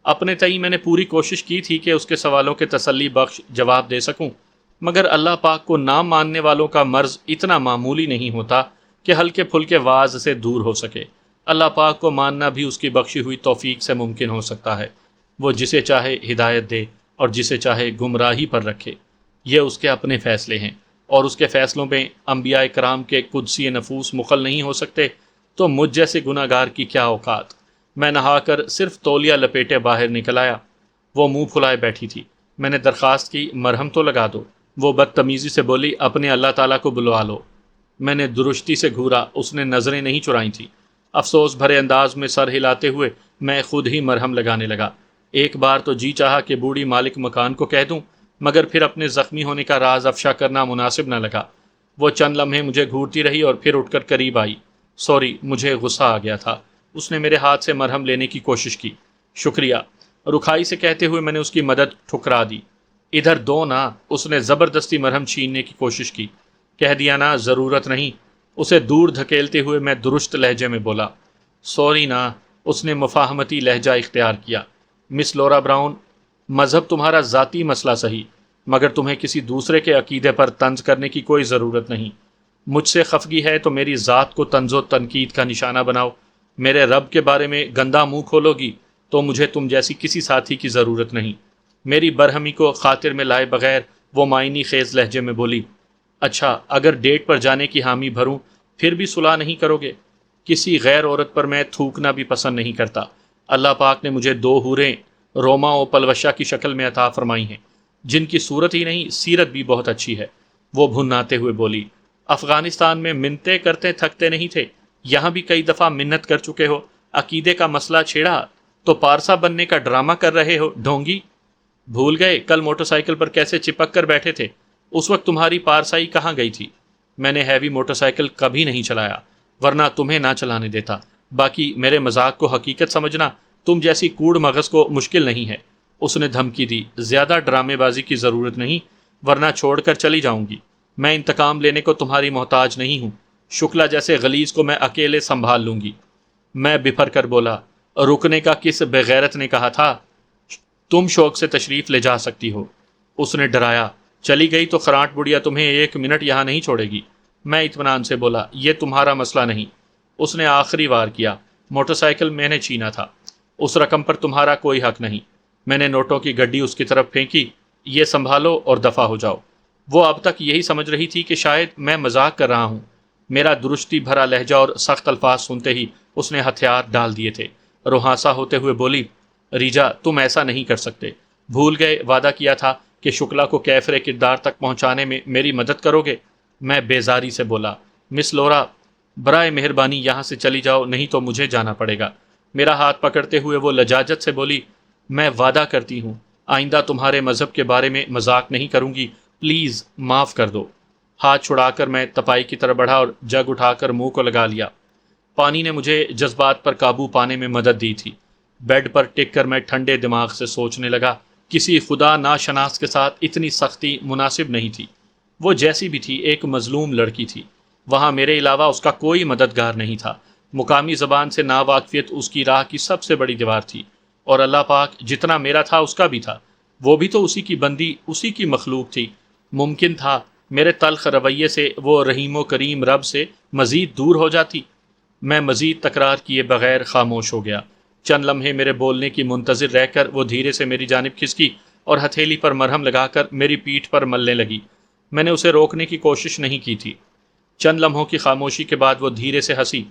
اپنے تئیں میں نے پوری کوشش کی تھی کہ اس کے سوالوں کے تسلی بخش جواب دے سکوں، مگر اللہ پاک کو نہ ماننے والوں کا مرض اتنا معمولی نہیں ہوتا کہ ہلکے پھلکے واز سے دور ہو سکے۔ اللہ پاک کو ماننا بھی اس کی بخشی ہوئی توفیق سے ممکن ہو سکتا ہے۔ وہ جسے چاہے ہدایت دے اور جسے چاہے گمراہی پر رکھے۔ یہ اس کے اپنے فیصلے ہیں، اور اس کے فیصلوں میں انبیاء کرام کے قدسی نفوس مخل نہیں ہو سکتے، تو مجھ جیسے گناہ گار کی کیا اوقات؟ میں نہا کر صرف تولیہ لپیٹے باہر نکل آیا۔ وہ منہ پھلائے بیٹھی تھی۔ میں نے درخواست کی، مرہم تو لگا دو۔ وہ بدتمیزی سے بولی، اپنے اللہ تعالیٰ کو بلوا لو۔ میں نے درشتی سے گھورا، اس نے نظریں نہیں چرائیں تھیں۔ افسوس بھرے انداز میں سر ہلاتے ہوئے میں خود ہی مرہم لگانے لگا۔ ایک بار تو جی چاہا کہ بوڑھی مالک مکان کو کہہ دوں، مگر پھر اپنے زخمی ہونے کا راز افشا کرنا مناسب نہ لگا۔ وہ چند لمحے مجھے گھورتی رہی اور پھر اٹھ کر قریب آئی۔ سوری، مجھے غصہ آ گیا تھا۔ اس نے میرے ہاتھ سے مرہم لینے کی کوشش کی۔ شکریہ، رکھائی سے کہتے ہوئے میں نے اس کی مدد ٹھکرا دی۔ ادھر دو نا، اس نے زبردستی مرہم چھیننے کی کوشش کی۔ کہہ دیا نا ضرورت نہیں۔ اسے دور دھکیلتے ہوئے میں درست لہجے میں بولا۔ سوری نا، اس نے مفاہمتی لہجہ اختیار کیا۔ مس لورا براؤن، مذہب تمہارا ذاتی مسئلہ صحیح، مگر تمہیں کسی دوسرے کے عقیدے پر طنز کرنے کی کوئی ضرورت نہیں۔ مجھ سے خفگی ہے تو میری ذات کو طنز و تنقید کا نشانہ بناؤ۔ میرے رب کے بارے میں گندا منہ کھولو گی تو مجھے تم جیسی کسی ساتھی کی ضرورت نہیں۔ میری برہمی کو خاطر میں لائے بغیر وہ معنی خیز لہجے میں بولی، اچھا اگر ڈیٹ پر جانے کی حامی بھروں پھر بھی صلح نہیں کرو گے؟ کسی غیر عورت پر میں تھوکنا بھی پسند نہیں کرتا۔ اللہ پاک نے مجھے دو حوریں روما و پلوشا کی شکل میں عطا فرمائی ہیں، جن کی صورت ہی نہیں سیرت بھی بہت اچھی ہے۔ وہ بھناتے ہوئے بولی، افغانستان میں منتیں کرتے تھکتے نہیں تھے، یہاں بھی کئی دفعہ منت کر چکے ہو، عقیدے کا مسئلہ چھیڑا تو پارسا بننے کا ڈرامہ کر رہے ہو ڈھونگی۔ بھول گئے کل موٹر سائیکل پر کیسے چپک کر بیٹھے تھے؟ اس وقت تمہاری پارسائی کہاں گئی تھی؟ میں نے ہیوی موٹر سائیکل کبھی نہیں چلایا، ورنہ تمہیں نہ چلانے دیتا۔ باقی میرے مذاق کو حقیقت سمجھنا تم جیسی کوڑ مغز کو مشکل نہیں ہے۔ اس نے دھمکی دی، زیادہ ڈرامے بازی کی ضرورت نہیں، ورنہ چھوڑ کر چلی جاؤں گی۔ میں انتقام لینے کو تمہاری محتاج نہیں ہوں۔ شکلا جیسے غلیظ کو میں اکیلے سنبھال لوں گی۔ میں بپھر کر بولا، رکنے کا کس بغیرت نے کہا تھا؟ تم شوق سے تشریف لے جا سکتی ہو۔ اس نے ڈرایا، چلی گئی تو خراٹ بڑھیا تمہیں ایک منٹ یہاں نہیں چھوڑے گی۔ میں اطمینان سے بولا، یہ تمہارا مسئلہ نہیں۔ اس نے آخری وار کیا، موٹر سائیکل میں نے چھینا تھا، اس رقم پر تمہارا کوئی حق نہیں۔ میں نے نوٹوں کی گڈی اس کی طرف پھینکی، یہ سنبھالو اور دفع ہو جاؤ۔ وہ اب تک یہی سمجھ رہی تھی کہ شاید میں مذاق کر رہا ہوں۔ میرا درستی بھرا لہجہ اور سخت الفاظ سنتے ہی اس نے ہتھیار ڈال دیے تھے۔ روحانسا ہوتے ہوئے بولی، ریجا تم ایسا نہیں کر سکتے۔ بھول گئے وعدہ کیا تھا کہ شکلا کو کیفر کردار تک پہنچانے میں میری مدد کرو گے؟ میں بیزاری سے بولا، مس لورا برائے مہربانی یہاں سے چلی جاؤ، نہیں تو مجھے جانا پڑے گا۔ میرا ہاتھ پکڑتے ہوئے وہ لجاجت سے بولی، میں وعدہ کرتی ہوں آئندہ تمہارے مذہب کے بارے میں مذاق نہیں کروں گی، پلیز معاف کر دو۔ ہاتھ چھڑا کر میں تپائی کی طرف بڑھا اور جگ اٹھا کر منہ کو لگا لیا۔ پانی نے مجھے جذبات پر قابو پانے میں مدد دی تھی۔ بیڈ پر ٹک کر میں ٹھنڈے دماغ سے سوچنے لگا، کسی خدا ناشناس کے ساتھ اتنی سختی مناسب نہیں تھی۔ وہ جیسی بھی تھی ایک مظلوم لڑکی تھی، وہاں میرے علاوہ اس کا کوئی مددگار نہیں تھا۔ مقامی زبان سے ناواقفیت اس کی راہ کی سب سے بڑی دیوار تھی، اور اللہ پاک جتنا میرا تھا اس کا بھی تھا، وہ بھی تو اسی کی بندی، اسی کی مخلوق تھی۔ ممکن تھا میرے تلخ رویے سے وہ رحیم و کریم رب سے مزید دور ہو جاتی؟ میں مزید تکرار کیے بغیر خاموش ہو گیا۔ چند لمحے میرے بولنے کی منتظر رہ کر وہ دھیرے سے میری جانب کھسکی اور ہتھیلی پر مرہم لگا کر میری پیٹھ پر ملنے لگی۔ میں نے اسے روکنے کی کوشش نہیں کی تھی۔ چند لمحوں کی خاموشی کے بعد وہ دھیرے سے ہنسی۔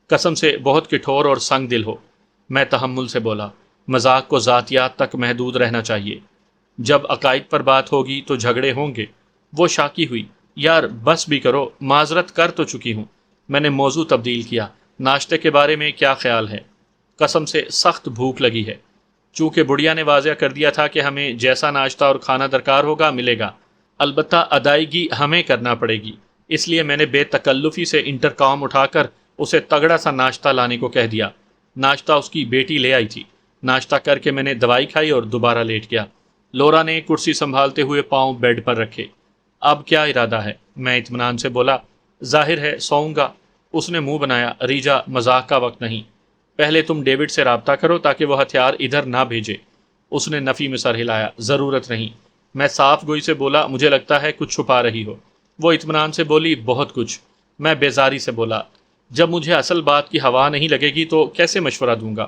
قسم سے بہت کٹھور اور سنگ دل ہو۔ میں تحمل سے بولا، مذاق کو ذاتیات تک محدود رہنا چاہیے، جب عقائد پر بات ہوگی تو جھگڑے ہوں گے۔ وہ شاکی ہوئی، یار بس بھی کرو، معذرت کر تو چکی ہوں۔ میں نے موضوع تبدیل کیا، ناشتے کے بارے میں کیا خیال ہے؟ قسم سے سخت بھوک لگی ہے۔ چونکہ بڑھیا نے واضح کر دیا تھا کہ ہمیں جیسا ناشتہ اور کھانا درکار ہوگا ملے گا، البتہ ادائیگی ہمیں کرنا پڑے گی، اس لیے میں نے بے تکلفی سے انٹرکام اٹھا کر اسے تگڑا سا ناشتہ لانے کو کہہ دیا۔ ناشتہ اس کی بیٹی لے آئی تھی۔ ناشتہ کر کے میں نے دوائی کھائی اور دوبارہ لیٹ گیا۔ لورا نے کرسی سنبھالتے ہوئے پاؤں بیڈ پر رکھے۔ اب کیا ارادہ ہے؟ میں اطمینان سے بولا۔ ظاہر ہے سوؤں گا۔ اس نے منہ بنایا، ریجا مذاق کا وقت نہیں، پہلے تم ڈیوڈ سے رابطہ کرو تاکہ وہ ہتھیار ادھر نہ بھیجے۔ اس نے نفی میں سر ہلایا، ضرورت نہیں۔ میں صاف گوئی سے بولا، مجھے لگتا ہے کچھ چھپا رہی ہو۔ وہ اطمینان سے بولی، بہت کچھ۔ میں بیزاری سے بولا، جب مجھے اصل بات کی ہوا نہیں لگے گی تو کیسے مشورہ دوں گا؟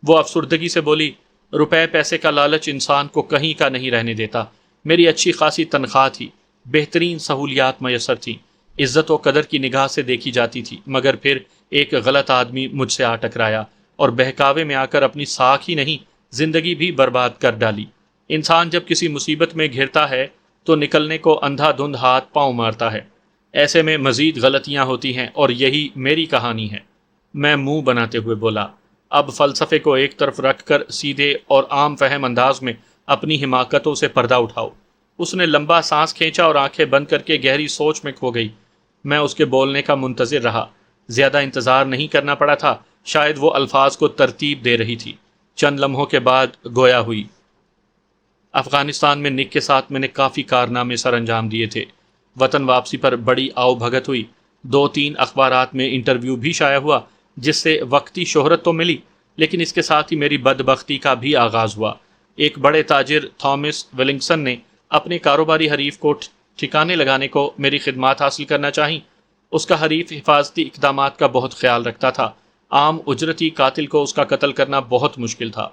وہ افسردگی سے بولی، روپے پیسے کا لالچ انسان کو کہیں کا نہیں رہنے دیتا۔ میری اچھی خاصی تنخواہ تھی، بہترین سہولیات میسر تھیں، عزت و قدر کی نگاہ سے دیکھی جاتی تھی، مگر پھر ایک غلط آدمی مجھ سے آ ٹکرایا اور بہکاوے میں آ کر اپنی ساکھ ہی نہیں زندگی بھی برباد کر ڈالی۔ انسان جب کسی مصیبت میں گھرتا ہے تو نکلنے کو اندھا دھند ہاتھ پاؤں مارتا ہے، ایسے میں مزید غلطیاں ہوتی ہیں، اور یہی میری کہانی ہے۔ میں منہ بناتے ہوئے بولا، اب فلسفے کو ایک طرف رکھ کر سیدھے اور عام فہم انداز میں اپنی حماقتوں سے پردہ اٹھاؤ۔ اس نے لمبا سانس کھینچا اور آنکھیں بند کر کے گہری سوچ میں کھو گئی۔ میں اس کے بولنے کا منتظر رہا۔ زیادہ انتظار نہیں کرنا پڑا تھا، شاید وہ الفاظ کو ترتیب دے رہی تھی۔ چند لمحوں کے بعد گویا ہوئی۔ افغانستان میں نک کے ساتھ میں نے کافی کارنامے سر انجام دیے تھے۔ وطن واپسی پر بڑی آؤ بھگت ہوئی، 2-3 اخبارات میں انٹرویو بھی شائع ہوا، جس سے وقتی شہرت تو ملی، لیکن اس کے ساتھ ہی میری بدبختی کا بھی آغاز ہوا۔ ایک بڑے تاجر تھامس ولنگسن نے اپنے کاروباری حریف کو ٹھکانے لگانے کو میری خدمات حاصل کرنا چاہیں۔ اس کا حریف حفاظتی اقدامات کا بہت خیال رکھتا تھا، عام اجرتی قاتل کو اس کا قتل کرنا بہت مشکل تھا۔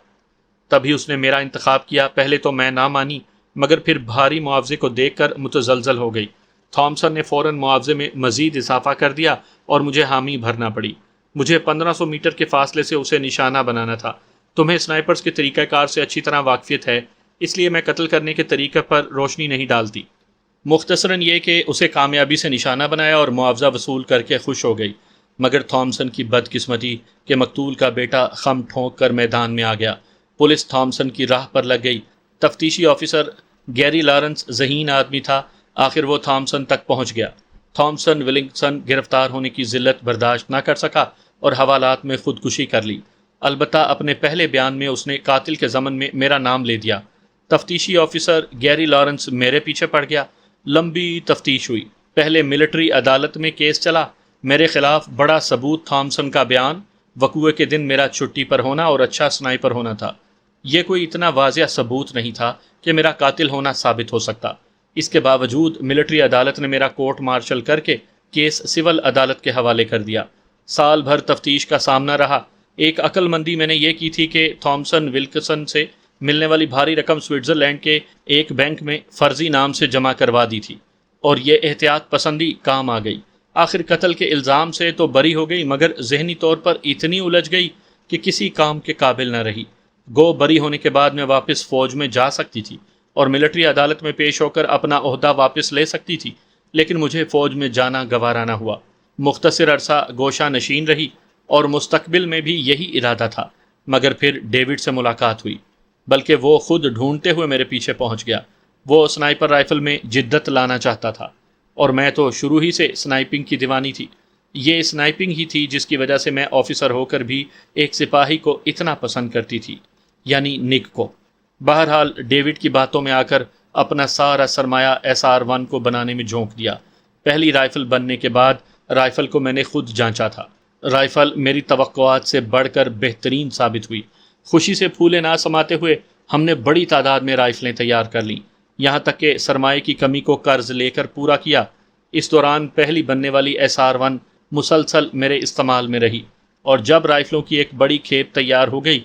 تبھی اس نے میرا انتخاب کیا۔ پہلے تو میں نہ مانی، مگر پھر بھاری معاوضے کو دیکھ کر متزلزل ہو گئی۔ تھامسن نے فوراً معاوضے میں مزید اضافہ کر دیا اور مجھے حامی بھرنا پڑی۔ مجھے 1500 میٹر کے فاصلے سے اسے نشانہ بنانا تھا۔ تمہیں سنائپرز کے طریقہ کار سے اچھی طرح واقفیت ہے، اس لیے میں قتل کرنے کے طریقے پر روشنی نہیں ڈالتی۔ مختصراً یہ کہ اسے کامیابی سے نشانہ بنایا اور معاوضہ وصول کر کے خوش ہو گئی۔ مگر تھامسن کی بدقسمتی کہ مقتول کا بیٹا خم ٹھونک کر میدان میں آ گیا۔ پولیس تھامسن کی راہ پر لگ گئی۔ تفتیشی آفیسر گیری لارنس ذہین آدمی تھا، آخر وہ تھامسن تک پہنچ گیا۔ تھامسن ولنگسن گرفتار ہونے کی ذلت برداشت نہ کر سکا اور حوالات میں خودکشی کر لی۔ البتہ اپنے پہلے بیان میں اس نے قاتل کے ضمن میں میرا نام لے دیا۔ تفتیشی آفیسر گیری لارنس میرے پیچھے پڑ گیا۔ لمبی تفتیش ہوئی۔ پہلے ملٹری عدالت میں کیس چلا۔ میرے خلاف بڑا ثبوت تھامسن کا بیان، وقوع کے دن میرا چھٹی پر ہونا اور اچھا سنائپر ہونا تھا۔ یہ کوئی اتنا واضح ثبوت نہیں تھا کہ میرا قاتل ہونا ثابت ہو سکتا۔ اس کے باوجود ملٹری عدالت نے میرا کورٹ مارشل کر کے کیس سول عدالت کے حوالے کر دیا۔ سال بھر تفتیش کا سامنا رہا۔ ایک عقل مندی میں نے یہ کی تھی کہ تھامسن ولکسن سے ملنے والی بھاری رقم سوئٹزرلینڈ کے ایک بینک میں فرضی نام سے جمع کروا دی تھی، اور یہ احتیاط پسندی کام آ گئی۔ آخر قتل کے الزام سے تو بری ہو گئی، مگر ذہنی طور پر اتنی الجھ گئی کہ کسی کام کے قابل نہ رہی۔ گو بری ہونے کے بعد میں واپس فوج میں جا سکتی تھی اور ملٹری عدالت میں پیش ہو کر اپنا عہدہ واپس لے سکتی تھی، لیکن مجھے فوج میں جانا گوارا نہ ہوا۔ مختصر عرصہ گوشہ نشین رہی اور مستقبل میں بھی یہی ارادہ تھا، مگر پھر ڈیوڈ سے ملاقات ہوئی۔ بلکہ وہ خود ڈھونڈتے ہوئے میرے پیچھے پہنچ گیا۔ وہ سنائپر رائفل میں جدت لانا چاہتا تھا، اور میں تو شروع ہی سے سنائپنگ کی دیوانی تھی۔ یہ سنائپنگ ہی تھی جس کی وجہ سے میں آفیسر ہو کر بھی ایک سپاہی کو اتنا پسند کرتی تھی، یعنی نک کو۔ بہرحال ڈیوڈ کی باتوں میں آ کر اپنا سارا سرمایہ SR-1 کو بنانے میں جھونک دیا۔ پہلی رائفل بننے کے بعد رائفل کو میں نے خود جانچا تھا۔ رائفل میری توقعات سے بڑھ کر بہترین ثابت ہوئی۔ خوشی سے پھولے نہ سماتے ہوئے ہم نے بڑی تعداد میں رائفلیں تیار کر لیں، یہاں تک کہ سرمایے کی کمی کو قرض لے کر پورا کیا۔ اس دوران پہلی بننے والی SR-1 مسلسل میرے استعمال میں رہی، اور جب رائفلوں کی ایک بڑی کھیپ تیار ہو گئی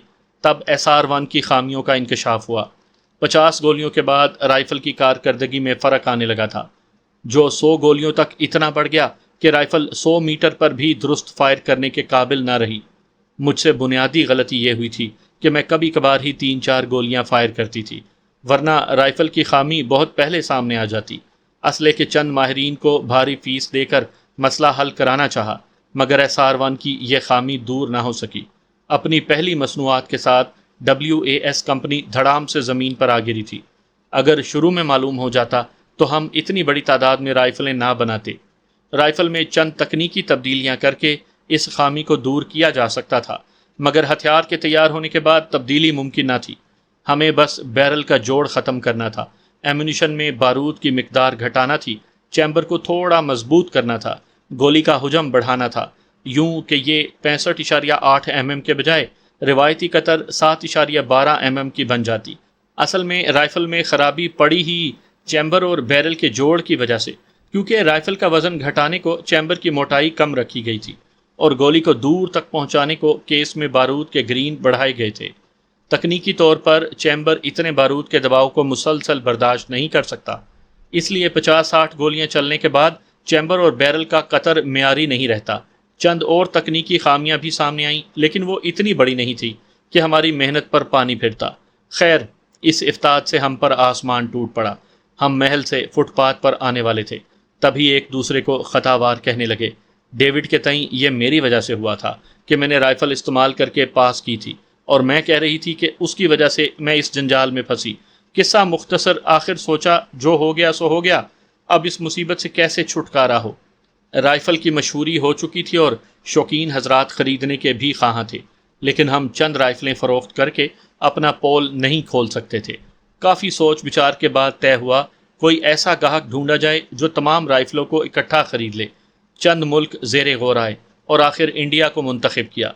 تب SR-1 کی خامیوں کا انکشاف ہوا۔ 50 گولیوں کے بعد رائفل کی کارکردگی میں فرق آنے لگا تھا، جو 100 گولیوں تک اتنا بڑھ گیا کہ رائفل 100 میٹر پر بھی درست فائر کرنے کے قابل نہ رہی۔ مجھ سے بنیادی غلطی یہ ہوئی تھی کہ میں کبھی کبھار ہی 3-4 گولیاں فائر کرتی تھی، ورنہ رائفل کی خامی بہت پہلے سامنے آ جاتی۔ اسلحے کے چند ماہرین کو بھاری فیس دے کر مسئلہ حل کرانا چاہا، مگر SR-1 کی یہ خامی دور نہ ہو سکی۔ اپنی پہلی مصنوعات کے ساتھ WAS کمپنی دھڑام سے زمین پر آ گری تھی۔ اگر شروع میں معلوم ہو جاتا تو ہم اتنی بڑی تعداد میں رائفلیں نہ بناتے۔ رائفل میں چند تکنیکی تبدیلیاں کر کے اس خامی کو دور کیا جا سکتا تھا، مگر ہتھیار کے تیار ہونے کے بعد تبدیلی ممکن نہ تھی۔ ہمیں بس بیرل کا جوڑ ختم کرنا تھا، ایمونیشن میں بارود کی مقدار گھٹانا تھی، چیمبر کو تھوڑا مضبوط کرنا تھا، گولی کا حجم بڑھانا تھا، یوں کہ یہ 65.8 mm کے بجائے روایتی قطر 7.12 mm کی بن جاتی۔ اصل میں رائفل میں خرابی پڑی ہی چیمبر اور بیرل کے جوڑ کی وجہ سے، کیونکہ رائفل کا وزن گھٹانے کو چیمبر کی موٹائی کم رکھی گئی تھی، اور گولی کو دور تک پہنچانے کو کیس میں بارود کے گرین بڑھائے گئے تھے۔ تکنیکی طور پر چیمبر اتنے بارود کے دباؤ کو مسلسل برداشت نہیں کر سکتا، اس لیے 50-60 گولیاں چلنے کے بعد چیمبر اور بیرل کا قطر معیاری نہیں رہتا۔ چند اور تکنیکی خامیاں بھی سامنے آئیں، لیکن وہ اتنی بڑی نہیں تھی کہ ہماری محنت پر پانی پھرتا۔ خیر، اس افتاد سے ہم پر آسمان ٹوٹ پڑا۔ ہم محل سے فٹ پاتھ پر آنے والے تھے، تبھی ایک دوسرے کو خطا وار کہنے لگے۔ ڈیوڈ کے تئیں یہ میری وجہ سے ہوا تھا کہ میں نے رائفل استعمال کر کے پاس کی تھی، اور میں کہہ رہی تھی کہ اس کی وجہ سے میں اس جنجال میں پھنسی۔ قصہ مختصر، آخر سوچا جو ہو گیا سو ہو گیا، اب اس مصیبت سے کیسے چھٹکارا ہو۔ رائفل کی مشہوری ہو چکی تھی اور شوقین حضرات خریدنے کے بھی خواہاں تھے، لیکن ہم چند رائفلیں فروخت کر کے اپنا پول نہیں کھول سکتے تھے۔ کافی سوچ بچار کے بعد طے ہوا کوئی ایسا گاہک ڈھونڈا جائے جو تمام رائفلوں کو اکٹھا خرید لے۔ چند ملک زیر غور آئے اور آخر انڈیا کو منتخب کیا۔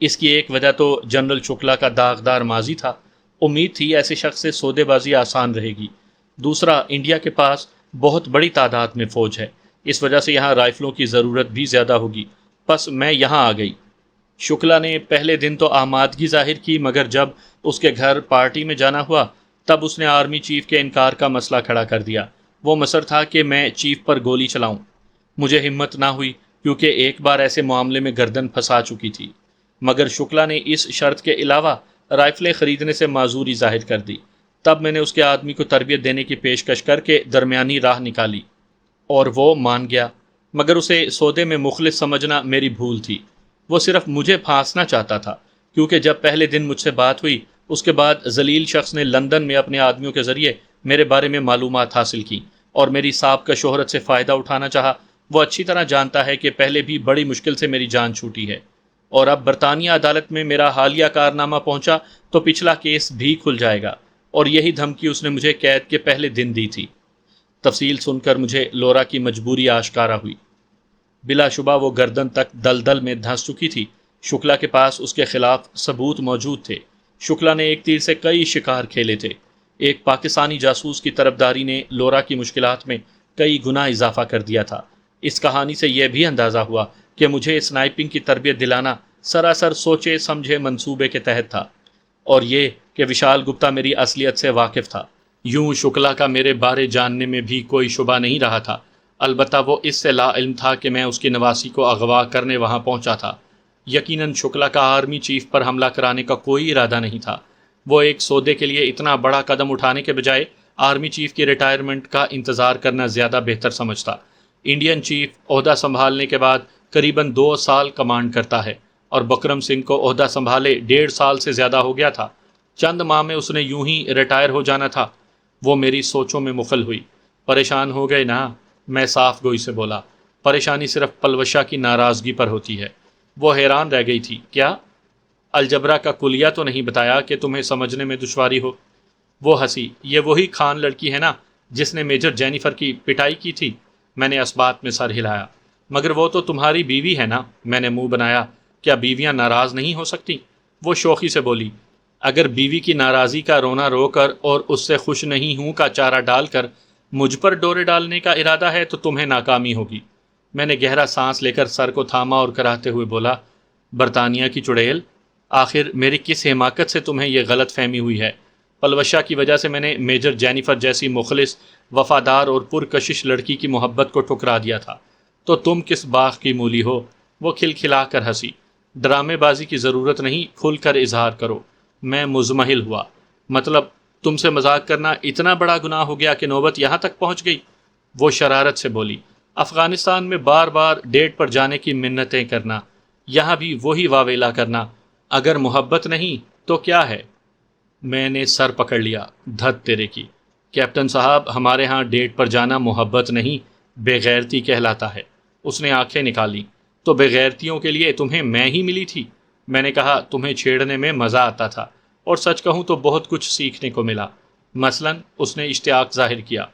اس کی ایک وجہ تو جنرل شکلا کا داغدار ماضی تھا، امید تھی ایسے شخص سے سودے بازی آسان رہے گی۔ دوسرا، انڈیا کے پاس بہت بڑی تعداد میں فوج ہے، اس وجہ سے یہاں رائفلوں کی ضرورت بھی زیادہ ہوگی، پس میں یہاں آ گئی۔ شکلا نے پہلے دن تو آمادگی ظاہر کی، مگر جب اس کے گھر پارٹی میں جانا ہوا تب اس نے آرمی چیف کے انکار کا مسئلہ کھڑا کر دیا۔ وہ مصر تھا کہ میں چیف پر گولی چلاؤں۔ مجھے ہمت نہ ہوئی، کیونکہ ایک بار ایسے معاملے میں گردن پھنسا چکی تھی، مگر شکلا نے اس شرط کے علاوہ رائفلیں خریدنے سے معذوری ظاہر کر دی۔ تب میں نے اس کے آدمی کو تربیت دینے کی پیشکش کر کے درمیانی راہ نکالی، اور وہ مان گیا، مگر اسے سودے میں مخلص سمجھنا میری بھول تھی۔ وہ صرف مجھے پھانسنا چاہتا تھا، کیونکہ جب پہلے دن مجھ سے بات ہوئی اس کے بعد ذلیل شخص نے لندن میں اپنے آدمیوں کے ذریعے میرے بارے میں معلومات حاصل کی اور میری سابقہ شہرت سے فائدہ اٹھانا چاہا۔ وہ اچھی طرح جانتا ہے کہ پہلے بھی بڑی مشکل سے میری جان چھوٹی ہے، اور اب برطانیہ عدالت میں میرا حالیہ کارنامہ پہنچا تو پچھلا کیس بھی کھل جائے گا، اور یہی دھمکی اس نے مجھے قید کے پہلے دن دی تھی۔ تفصیل سن کر مجھے لورا کی مجبوری آشکارا ہوئی۔ بلا شبہ وہ گردن تک دلدل میں دھنس چکی تھی۔ شکلا کے پاس اس کے خلاف ثبوت موجود تھے۔ شکلا نے ایک تیر سے کئی شکار کھیلے تھے۔ ایک پاکستانی جاسوس کی طرفداری نے لورا کی مشکلات میں کئی گنا اضافہ کر دیا تھا۔ اس کہانی سے یہ بھی اندازہ ہوا کہ مجھے سنائپنگ کی تربیت دلانا سراسر سوچے سمجھے منصوبے کے تحت تھا، اور یہ کہ وشال گپتا میری اصلیت سے واقف تھا۔ یوں شکلا کا میرے بارے جاننے میں بھی کوئی شبہ نہیں رہا تھا، البتہ وہ اس سے لا علم تھا کہ میں اس کی نواسی کو اغوا کرنے وہاں پہنچا تھا۔ یقیناً شکلا کا آرمی چیف پر حملہ کرانے کا کوئی ارادہ نہیں تھا۔ وہ ایک سودے کے لیے اتنا بڑا قدم اٹھانے کے بجائے آرمی چیف کی ریٹائرمنٹ کا انتظار کرنا زیادہ بہتر سمجھتا۔ انڈین چیف عہدہ سنبھالنے کے بعد قریباً 2 سال کمانڈ کرتا ہے، اور بکرم سنگھ کو عہدہ سنبھالے 1.5 سال سے زیادہ ہو گیا تھا۔ چند ماہ میں اس نے یوں ہی ریٹائر ہو جانا تھا۔ وہ میری سوچوں میں مخل ہوئی۔ پریشان ہو گئے نا؟ میں صاف گوئی سے بولا۔ پریشانی صرف پلوشا کی ناراضگی پر ہوتی ہے۔ وہ حیران رہ گئی تھی۔ کیا؟ الجبرا کا کلیہ تو نہیں بتایا کہ تمہیں سمجھنے میں دشواری ہو؟ وہ ہنسی۔ یہ وہی خان لڑکی ہے نا جس نے میجر جینیفر کی پٹائی کی تھی؟ میں نے اسبات میں سر ہلایا۔ مگر وہ تو تمہاری بیوی ہے نا؟ میں نے منہ بنایا۔ کیا بیویاں ناراض نہیں ہو سکتی؟ وہ شوخی سے بولی۔ اگر بیوی کی ناراضی کا رونا رو کر اور اس سے خوش نہیں ہوں کا چارہ ڈال کر مجھ پر ڈورے ڈالنے کا ارادہ ہے تو تمہیں ناکامی ہوگی۔ میں نے گہرا سانس لے کر سر کو تھاما اور کراہتے ہوئے بولا، برطانیہ کی چڑیل، آخر میری کس حماقت سے تمہیں یہ غلط فہمی ہوئی ہے؟ پلوشا کی وجہ سے میں نے میجر جینیفر جیسی مخلص، وفادار اور پرکشش لڑکی کی محبت کو ٹھکرا دیا تھا، تو تم کس باغ کی مولی ہو؟ وہ کھلکھلا کر ہنسی۔ ڈرامے بازی کی ضرورت نہیں، کھل کر اظہار کرو۔ میں مزمحل ہوا۔ مطلب تم سے مذاق کرنا اتنا بڑا گناہ ہو گیا کہ نوبت یہاں تک پہنچ گئی؟ وہ شرارت سے بولی۔ افغانستان میں بار بار ڈیٹ پر جانے کی منتیں کرنا، یہاں بھی وہی واویلا کرنا، اگر محبت نہیں تو کیا ہے؟ میں نے سر پکڑ لیا۔ دھت تیرے کی! کیپٹن صاحب، ہمارے ہاں ڈیٹ پر جانا محبت نہیں، بے غیرتی کہلاتا ہے۔ اس نے آنکھیں نکالی۔ تو بے غیرتیوں کے لیے تمہیں میں ہی ملی تھی؟ میں نے کہا، تمہیں چھیڑنے میں مزہ آتا تھا، اور سچ کہوں تو بہت کچھ سیکھنے کو ملا۔ مثلاً، اس نے اشتیاق ظاہر کیا،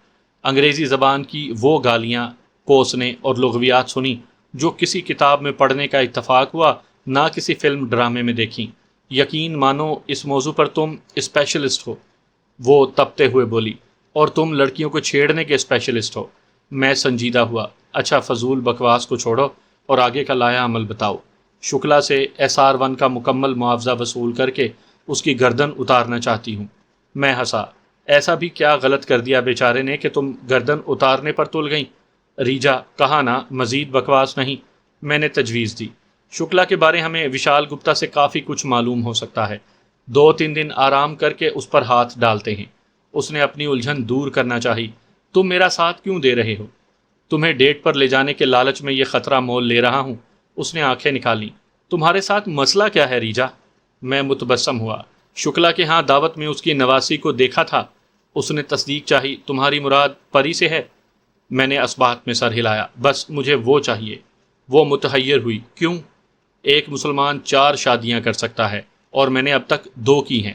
انگریزی زبان کی وہ گالیاں، کوسنے اور لغویات سنی جو کسی کتاب میں پڑھنے کا اتفاق ہوا، نہ کسی فلم ڈرامے میں دیکھیں۔ یقین مانو اس موضوع پر تم اسپیشلسٹ ہو۔ وہ تپتے ہوئے بولی، اور تم لڑکیوں کو چھیڑنے کے اسپیشلسٹ ہو۔ میں سنجیدہ ہوا۔ اچھا، فضول بکواس کو چھوڑو اور آگے کا لایا عمل بتاؤ۔ شکلا سے SR1 کا مکمل معاوضہ وصول کر کے اس کی گردن اتارنا چاہتی ہوں۔ میں ہنسا۔ ایسا بھی کیا غلط کر دیا بیچارے نے کہ تم گردن اتارنے پر تل گئیں؟ ریجا، کہا نا مزید بکواس نہیں، میں نے تجویز دی۔ شکلا کے بارے ہمیں وشال گپتا سے کافی کچھ معلوم ہو سکتا ہے۔ 2-3 دن آرام کر کے اس پر ہاتھ ڈالتے ہیں۔ اس نے اپنی الجھن دور کرنا چاہی۔ تم میرا ساتھ کیوں دے رہے ہو؟ تمہیں ڈیٹ پر لے جانے کے لالچ میں یہ خطرہ مول لے رہا ہوں۔ اس نے آنکھیں نکالی۔ تمہارے ساتھ مسئلہ کیا ہے ریجا؟ میں متبسم ہوا۔ شکلا کے ہاں دعوت میں اس کی نواسی کو دیکھا تھا۔ اس نے تصدیق چاہی۔ تمہاری مراد پری سے ہے؟ میں نے اسبات میں سر ہلایا۔ بس مجھے وہ چاہیے۔ وہ متحیر ہوئی۔ کیوں؟ ایک مسلمان 4 شادیاں کر سکتا ہے، اور میں نے اب تک 2 کی ہیں۔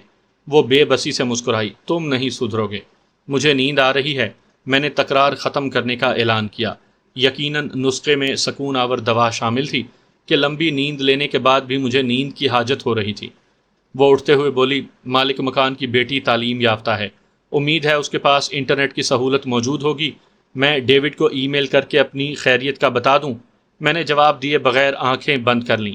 وہ بے بسی سے مسکرائی۔ تم نہیں سدھرو گے۔ مجھے نیند آ رہی ہے۔ میں نے تکرار ختم کرنے کا اعلان کیا۔ یقیناً نسخے میں سکون آور دوا شامل تھی کہ لمبی نیند لینے کے بعد بھی مجھے نیند کی حاجت ہو رہی تھی۔ وہ اٹھتے ہوئے بولی، مالک مکان کی بیٹی تعلیم یافتہ ہے، امید ہے اس کے پاس انٹرنیٹ کی سہولت موجود ہوگی۔ میں ڈیوڈ کو ای میل کر کے اپنی خیریت کا بتا دوں؟ میں نے جواب دیے بغیر آنکھیں بند کر لیں۔